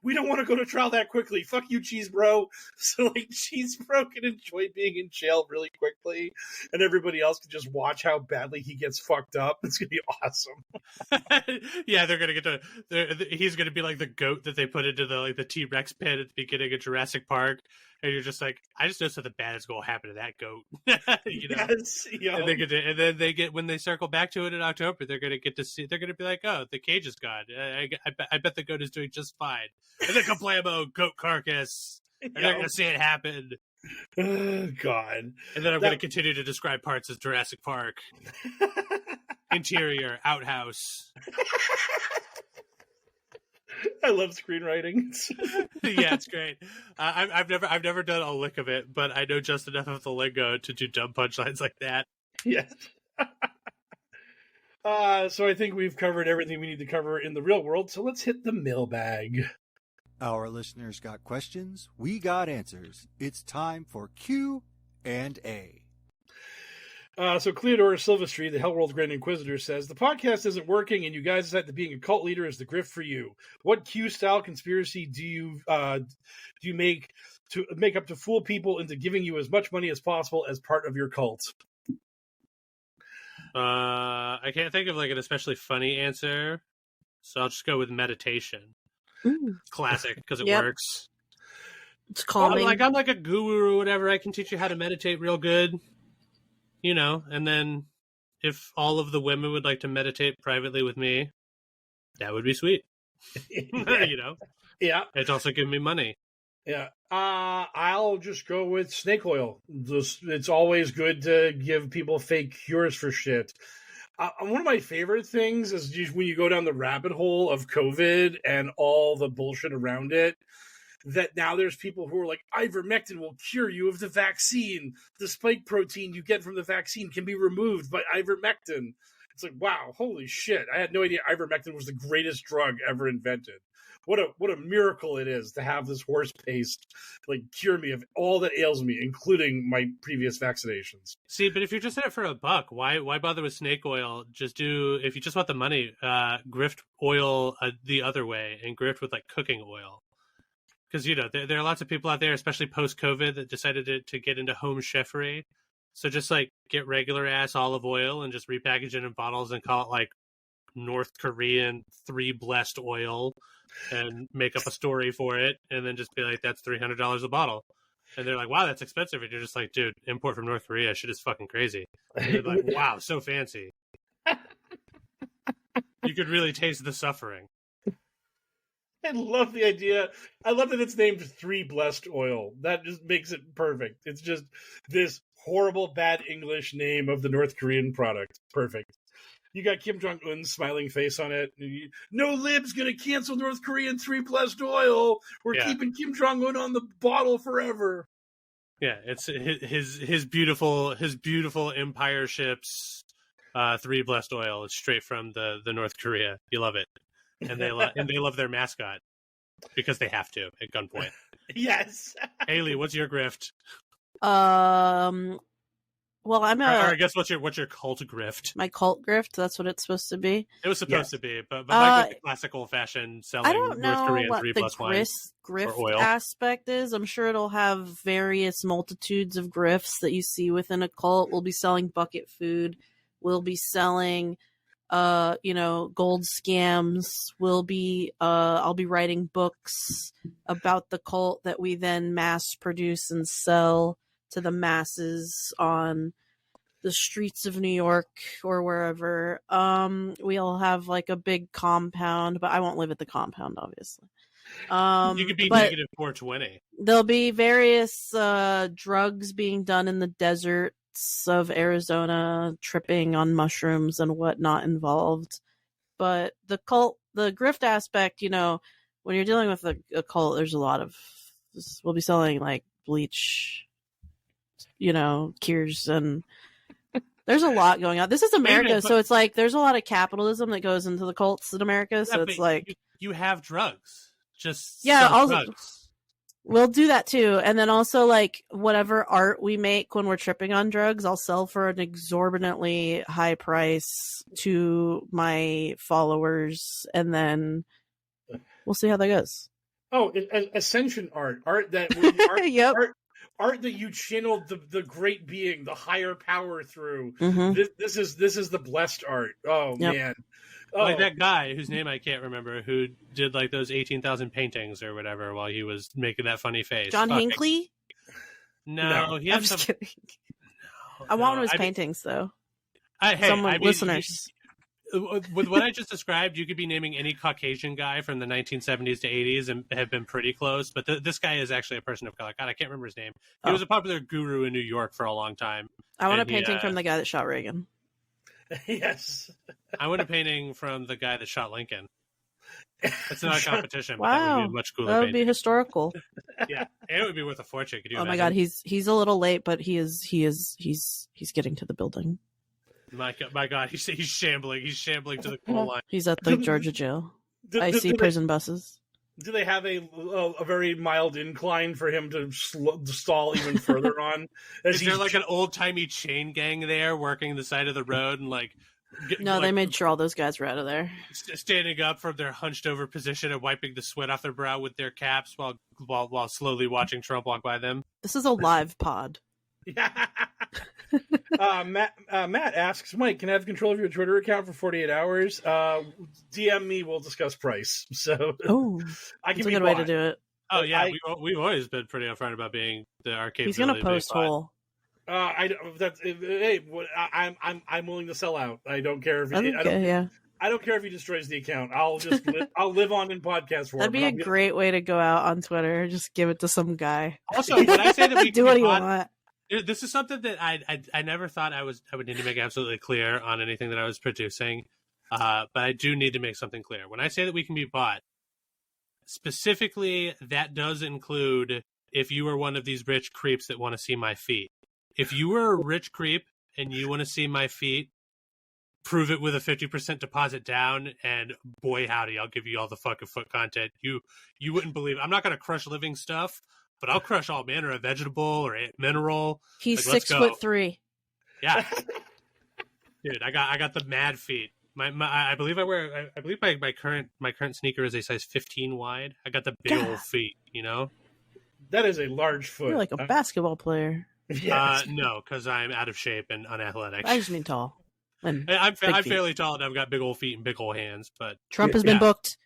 Speaker 2: we don't want to go to trial that quickly. Fuck you, Cheesebro. So like Cheesebro can enjoy being in jail really quickly. And everybody else can just watch how badly he gets fucked up. It's going to be awesome.
Speaker 4: Yeah, they're going to get he's going to be like the goat that they put into the T-Rex pit at the beginning of Jurassic Park. And you're just like, I just know something bad is going to happen to that goat. You know?
Speaker 2: Yes,
Speaker 4: and then they get, when they circle back to it in October, they're going to get to see, they're going to be like, oh, the cage is gone. I bet the goat is doing just fine. And then kablamo, goat carcass. And they're going to see it happen.
Speaker 2: Oh, God.
Speaker 4: And then I'm going to continue to describe parts of Jurassic Park. Interior, outhouse.
Speaker 2: I love screenwriting.
Speaker 4: Yeah, it's great. I've never done a lick of it, but I know just enough of the lingo to do dumb punchlines like that.
Speaker 2: Yes. So I think we've covered everything we need to cover in the real world. So let's hit the mailbag.
Speaker 1: Our listeners got questions. We got answers. It's time for Q&A.
Speaker 2: So Cleodora Silvestri, the HellwQrld Grand Inquisitor, says, the podcast isn't working and you guys decide that being a cult leader is the grift for you. What Q-style conspiracy do you make up to fool people into giving you as much money as possible as part of your cult?
Speaker 4: I can't think of like an especially funny answer, so I'll just go with meditation.
Speaker 3: Ooh.
Speaker 4: Classic, because it
Speaker 3: Yep.
Speaker 4: works.
Speaker 3: It's calming.
Speaker 4: I'm like a guru or whatever. I can teach you how to meditate real good. You know, and then if all of the women would like to meditate privately with me, that would be sweet. You know?
Speaker 2: Yeah.
Speaker 4: It's also giving me money.
Speaker 2: Yeah. I'll just go with snake oil. It's always good to give people fake cures for shit. One of my favorite things is just when you go down the rabbit hole of COVID and all the bullshit around it, that now there's people who are like, ivermectin will cure you of the vaccine. The spike protein you get from the vaccine can be removed by ivermectin. It's like, wow, holy shit. I had no idea ivermectin was the greatest drug ever invented. What a miracle it is to have this horse paste like cure me of all that ails me, including my previous vaccinations.
Speaker 4: See, but if you're just in it for $1, why bother with snake oil? Just do, if you just want the money, grift oil the other way and grift with like cooking oil. Because, you know, there are lots of people out there, especially post-COVID, that decided to get into home cheffery. So just, like, get regular-ass olive oil and just repackage it in bottles and call it, like, North Korean 3 blessed oil and make up a story for it and then just be like, that's $300 a bottle. And they're like, wow, that's expensive. And you're just like, dude, import from North Korea. Shit is fucking crazy. And they're like, wow, so fancy. You could really taste the suffering.
Speaker 2: I love the idea. I love that it's named 3 blessed oil. That just makes it perfect. It's just this horrible, bad English name of the North Korean product. Perfect. You got Kim Jong-un's smiling face on it. No lib's going to cancel North Korean 3 blessed oil. We're keeping Kim Jong-un on the bottle forever.
Speaker 4: Yeah, it's his beautiful Empire ships 3 blessed oil. It's straight from the North Korea. You love it. And they love their mascot because they have to at gunpoint.
Speaker 2: Yes.
Speaker 4: Haley, what's your grift?
Speaker 3: Well, I'm
Speaker 4: or I guess what's your cult grift?
Speaker 3: My cult grift. That's what it's supposed to be.
Speaker 4: It was supposed to be, but like the classic old fashioned selling
Speaker 3: I don't know
Speaker 4: North Korean
Speaker 3: what
Speaker 4: 3
Speaker 3: the
Speaker 4: plus wine
Speaker 3: grift aspect is. I'm sure it'll have various multitudes of grifts that you see within a cult. We'll be selling bucket food. We'll be selling gold scams. I'll be writing books about the cult that we then mass produce and sell to the masses on the streets of New York or wherever. We'll have like a big compound, but I won't live at the compound, obviously.
Speaker 4: You could be
Speaker 3: but
Speaker 4: negative 420.
Speaker 3: there'll be various drugs being done in the deserts of Arizona, tripping on mushrooms and whatnot involved. But the grift aspect, when you're dealing with a cult, there's a lot of. We'll be selling like bleach, cures, and there's a lot going on. This is America, so it's like there's a lot of capitalism that goes into the cults in America. So it's like
Speaker 4: you have drugs, just
Speaker 3: drugs. We'll do that too, and then also like whatever art we make when we're tripping on drugs, I'll sell for an exorbitantly high price to my followers, and then we'll see how that goes.
Speaker 2: Oh, ascension art that
Speaker 3: yep.
Speaker 2: art that you channeled the great being, the higher power through.
Speaker 3: Mm-hmm.
Speaker 2: This is the blessed art. Oh
Speaker 3: yep.
Speaker 2: man.
Speaker 4: Like that guy whose name I can't remember, who did like those 18,000 paintings or whatever while he was making that funny face.
Speaker 3: John Hinckley?
Speaker 4: No, he
Speaker 3: I'm
Speaker 4: has
Speaker 3: just kidding. I want one of his paintings, though. Listeners.
Speaker 4: With what I just described, you could be naming any Caucasian guy from the 1970s to 80s and have been pretty close. But this guy is actually a person of color. God, I can't remember his name. He was a popular guru in New York for a long time.
Speaker 3: I want a painting from the guy that shot Reagan.
Speaker 2: Yes.
Speaker 4: I want a painting from the guy that shot Lincoln. It's not a competition,
Speaker 3: wow.
Speaker 4: but that would be a much cooler
Speaker 3: That would
Speaker 4: painting.
Speaker 3: be historical.
Speaker 4: Yeah, and it would be worth a fortune. Could you imagine?
Speaker 3: My God, he's a little late, but he's getting to the building.
Speaker 4: My God, he's shambling. He's shambling to the coal line.
Speaker 3: He's at the Georgia jail. I see prison buses.
Speaker 2: Do they have a very mild incline for him to stall even further on?
Speaker 4: Is there like an old-timey chain gang there working the side of the road and like...
Speaker 3: No, they made sure all those guys were out of there.
Speaker 4: Standing up from their hunched-over position and wiping the sweat off their brow with their caps while slowly watching Trump walk by them.
Speaker 3: This is a live pod.
Speaker 2: Yeah. Matt asks, Mike, can I have control of your Twitter account for 48 hours? DM me, we'll discuss price. So,
Speaker 3: that's a good way to do it.
Speaker 4: Oh yeah, we've always been pretty upfront about being our capability.
Speaker 3: He's gonna post whole.
Speaker 2: I'm willing to sell out. I don't care if I don't care if he destroys the account. I'll live on in podcast form.
Speaker 3: That'd be a great way to go out on Twitter. Just give it to some guy.
Speaker 4: Also, when I say that we
Speaker 3: do what you want.
Speaker 4: This is something that I never thought I would need to make absolutely clear on anything that I was producing, but I do need to make something clear. When I say that we can be bought, specifically, that does include if you are one of these rich creeps that want to see my feet. If you were a rich creep and you want to see my feet, prove it with a 50% deposit down, and boy howdy, I'll give you all the fucking foot content. You wouldn't believe it. I'm not going to crush living stuff, but I'll crush all manner of vegetable or mineral.
Speaker 3: He's 6'3".
Speaker 4: Yeah, dude, I got the mad feet. I believe my current sneaker is a size 15 wide. I got the big old feet.
Speaker 2: That is a large foot.
Speaker 3: You're like a basketball player.
Speaker 2: Yes.
Speaker 4: No, because I'm out of shape and unathletic.
Speaker 3: I just mean tall.
Speaker 4: I'm fairly tall and I've got big old feet and big old hands. But
Speaker 3: Trump has been booked.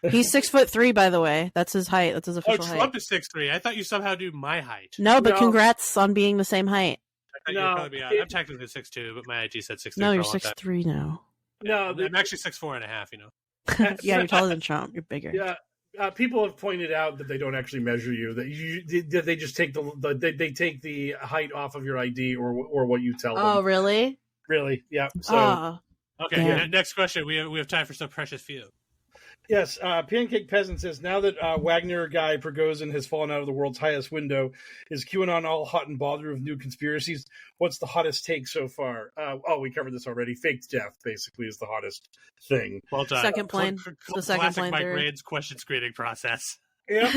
Speaker 3: He's 6'3", by the way. That's his height. That's his official height.
Speaker 4: Trump is 6'3". I thought you somehow knew my height.
Speaker 3: No, but congrats on being the same height.
Speaker 4: I'm technically 6'2", but my IG said 6'3".
Speaker 3: No, you're 6'3" now.
Speaker 2: No,
Speaker 4: I'm actually 6'4.5".
Speaker 3: Yeah, you're taller than Trump. You're bigger.
Speaker 2: Yeah. People have pointed out that they don't actually measure you. That they just take the height off of your ID or what you tell them.
Speaker 3: Oh, really?
Speaker 2: Really? Yeah. So
Speaker 4: okay. Next question. We have time for some precious few.
Speaker 2: Yes, Pancake Peasant says, now that Wagner guy Prigozhen has fallen out of the world's highest window, is QAnon all hot and bothered with new conspiracies? What's the hottest take so far? We covered this already. Fake death, basically, is the hottest thing.
Speaker 4: Well done.
Speaker 3: Second plane. The second plane
Speaker 4: Mike
Speaker 3: theory.
Speaker 4: Raid's question screening process.
Speaker 2: Yeah,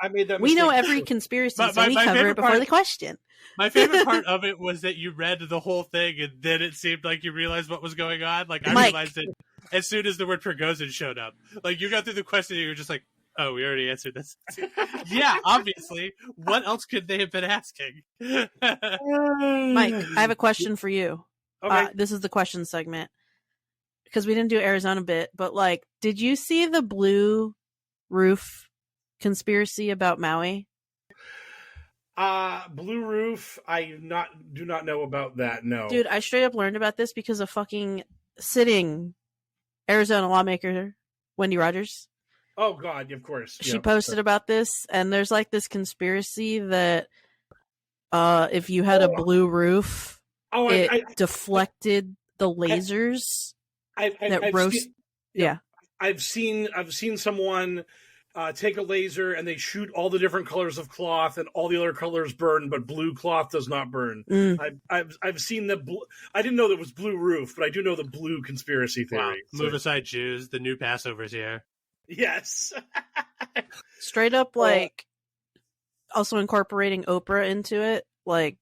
Speaker 2: I made that mistake.
Speaker 3: We know every conspiracy, so we cover it before the question.
Speaker 4: My favorite part of it was that you read the whole thing, and then it seemed like you realized what was going on. Like, I realized it as soon as the word Prigozhin showed up. Like, you got through the question, and you were just like, oh, we already answered this. Yeah, obviously. What else could they have been asking?
Speaker 3: Mike, I have a question for you.
Speaker 2: Okay.
Speaker 3: This is the question segment. Because we didn't do Arizona bit, but, like, did you see the blue roof conspiracy about Maui?
Speaker 2: Blue roof, I do not know about that, no.
Speaker 3: Dude, I straight up learned about this because of fucking sitting Arizona lawmaker Wendy Rogers.
Speaker 2: Oh God, of course.
Speaker 3: She
Speaker 2: Yep.
Speaker 3: posted about this, and there's like this conspiracy that if you had a blue roof, it deflected the lasers that roast.
Speaker 2: I've seen someone take a laser and they shoot all the different colors of cloth, and all the other colors burn, but blue cloth does not burn. I've seen the blue. I didn't know there was blue roof, but I do know the blue conspiracy theory.
Speaker 4: Wow. Move aside, Jews. The new Passover's here.
Speaker 2: Yes.
Speaker 3: Straight up, like, also incorporating Oprah into it. Like,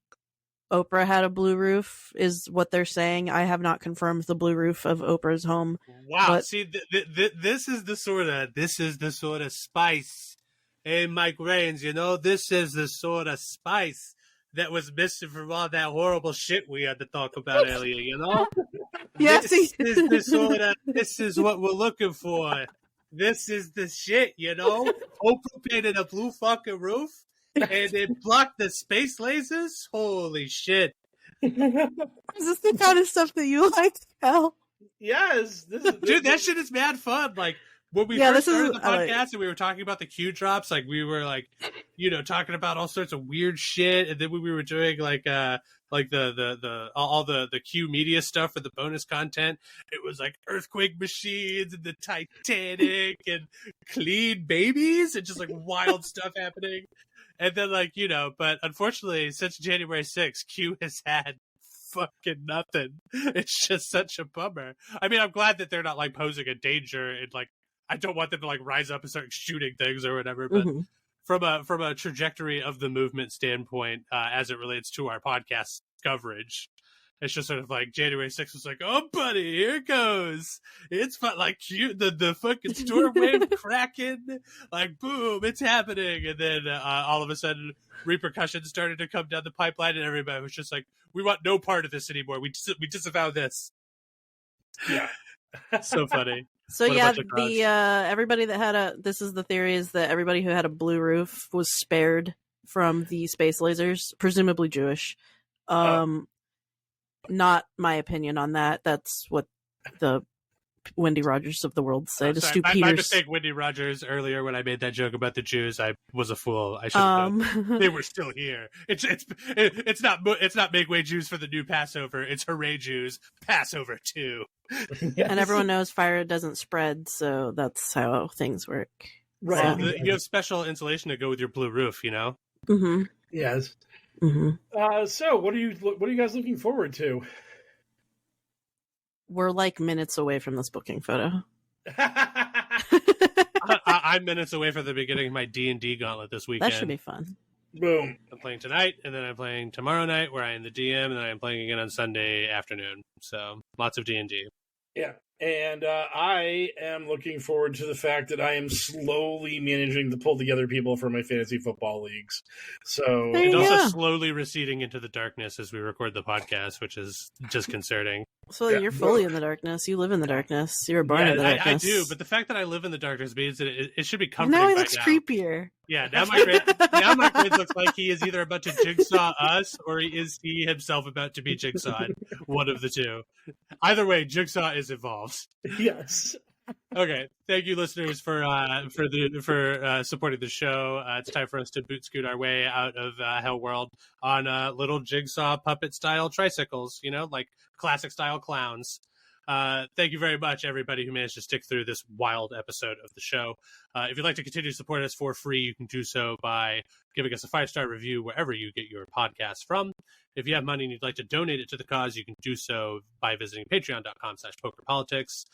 Speaker 3: Oprah had a blue roof, is what they're saying. I have not confirmed the blue roof of Oprah's home.
Speaker 4: Wow.
Speaker 3: But...
Speaker 4: See, this is the sort of spice. Hey, Mike Raines, this is the sort of spice that was missing from all that horrible shit we had to talk about earlier,
Speaker 3: Yes.
Speaker 4: This is what we're looking for. This is the shit, Oprah painted a blue fucking roof, and it blocked the space lasers? Holy shit.
Speaker 3: Is this the kind of stuff that you like, Hell?
Speaker 2: Yes.
Speaker 4: Dude, that shit is mad fun. Like, when we first started the podcast and we were talking about the Q drops, like, we were, like, talking about all sorts of weird shit, and then when we were doing, like the Q media stuff for the bonus content, it was like earthquake machines and the Titanic and clean babies and just like wild stuff happening. And then but unfortunately since January 6th, Q has had fucking nothing. It's just such a bummer. I mean, I'm glad that they're not like posing a danger, and like I don't want them to like rise up and start shooting things or whatever, but from a trajectory of the movement standpoint, as it relates to our podcast coverage, it's just sort of like January 6th was like, oh, buddy, here it goes. It's fun, like the fucking storm wave cracking, like boom, it's happening, and then all of a sudden repercussions started to come down the pipeline, and everybody was just like, we want no part of this anymore. We disavow this.
Speaker 2: Yeah,
Speaker 4: so funny.
Speaker 3: So everybody that had this is the theory, is that everybody who had a blue roof was spared from the space lasers, presumably Jewish. Not my opinion on that. That's what the Wendy Rogers of the world say.
Speaker 4: My mistake, Wendy Rogers, earlier when I made that joke about the Jews. I was a fool. I should have known. They were still here. It's not make way Jews for the new Passover. It's hooray Jews, Passover too.
Speaker 3: Yes. And everyone knows fire doesn't spread, so that's how things work.
Speaker 2: Right.
Speaker 4: You have special insulation to go with your blue roof,
Speaker 3: Mm-hmm.
Speaker 2: Yes.
Speaker 3: Mm-hmm.
Speaker 2: So what are you guys looking forward to?
Speaker 3: We're like minutes away from this booking photo.
Speaker 4: I'm minutes away from the beginning of my D&D gauntlet this weekend.
Speaker 3: That should be fun.
Speaker 2: Boom.
Speaker 4: I'm playing tonight, and then I'm playing tomorrow night where I am the DM, and then I'm playing again on Sunday afternoon. So lots of D&D.
Speaker 2: Yeah. And I am looking forward to the fact that I am slowly managing to pull together people for my fantasy football leagues. So
Speaker 4: it's also slowly receding into the darkness as we record the podcast, which is disconcerting.
Speaker 3: So you're fully in the darkness. You live in the darkness. You're born in the darkness.
Speaker 4: I do, but the fact that I live in the darkness means that it should be comforting.
Speaker 3: Now he looks creepier.
Speaker 4: Yeah, now my grid looks like he is either about to jigsaw us, or is he himself about to be jigsawed. One of the two. Either way, jigsaw is involved.
Speaker 2: Yes.
Speaker 4: Okay, thank you, listeners, for supporting the show. It's time for us to boot scoot our way out of HellwQrld on little jigsaw puppet style tricycles. Like classic style clowns. Thank you very much, everybody who managed to stick through this wild episode of the show. If you'd like to continue to support us for free, you can do so by giving us a 5-star review wherever you get your podcasts from. If you have money and you'd like to donate it to the cause, you can do so by visiting patreon.com/pokerpolitics.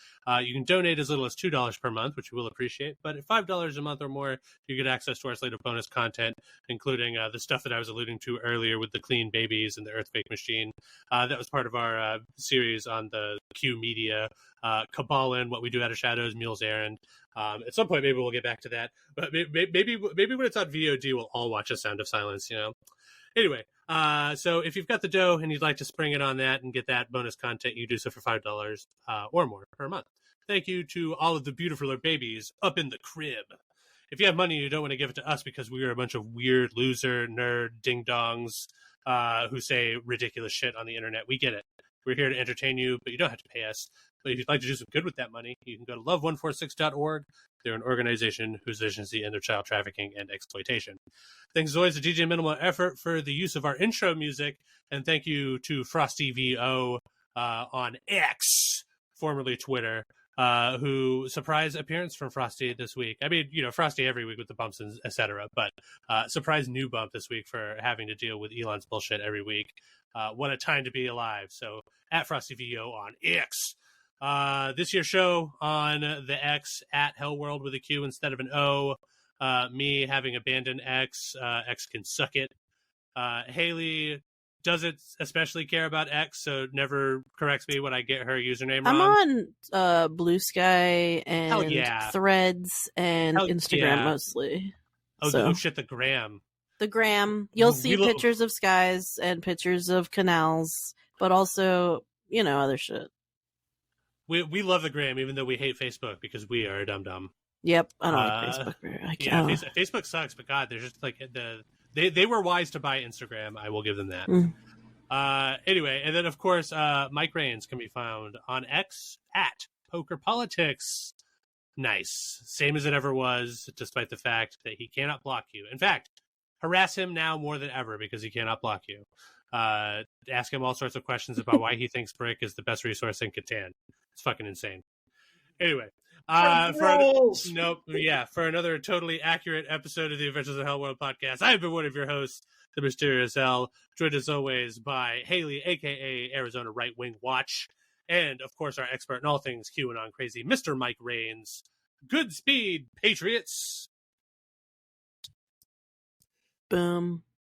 Speaker 4: You can donate as little as $2 per month, which we will appreciate. But at $5 a month or more, you get access to our slate of bonus content, including the stuff that I was alluding to earlier with the clean babies and the earthquake machine. That was part of our series on the Q Media Cabal and What We Do Out of Shadows, Mule's Errand. At some point, maybe we'll get back to that. But maybe when it's on VOD, we'll all watch A Sound of Silence, Anyway, so if you've got the dough and you'd like to spring it on that and get that bonus content, you do so for $5 or more per month. Thank you to all of the beautiful babies up in the crib. If you have money and you don't want to give it to us because we are a bunch of weird loser, nerd, ding-dongs who say ridiculous shit on the internet, we get it. We're here to entertain you, but you don't have to pay us. But if you'd like to do some good with that money, you can go to love146.org. They're an organization whose vision is the end of child trafficking and exploitation. Thanks as always to DJ Minimal Effort for the use of our intro music. And thank you to Frosty VO on X, formerly Twitter, who surprise appearance from Frosty this week. I mean, Frosty every week with the bumps and etc. But surprise new bump this week for having to deal with Elon's bullshit every week. What a time to be alive. So at Frosty VO on X. This year's show on the X at HellwQrld with a Q instead of an O. Me having abandoned X. X can suck it. Haley doesn't especially care about X, so never corrects me when I get her username wrong.
Speaker 3: I'm on Blue Sky and Threads and Instagram mostly.
Speaker 4: Oh shit, the gram.
Speaker 3: The gram. You'll see pictures of skies and pictures of canals, but also, other shit.
Speaker 4: We love the gram, even though we hate Facebook because we are a dum-dum.
Speaker 3: Yep, I don't like Facebook.
Speaker 4: Facebook sucks, but God, there's just like they were wise to buy Instagram. I will give them that. Anyway, and then of course, Mike Rains can be found on X at Poker Politics. Nice, same as it ever was, despite the fact that he cannot block you. In fact, harass him now more than ever because he cannot block you. Ask him all sorts of questions about why he thinks Brick is the best resource in Catan. It's fucking insane. Anyway, for another totally accurate episode of the Adventures of HellwQrld podcast, I have been one of your hosts, the Mysterious L, joined as always by Haley, aka Arizona Right Wing Watch, and of course our expert in all things QAnon crazy, Mr. Mike Rains. Good speed, Patriots.
Speaker 3: Boom.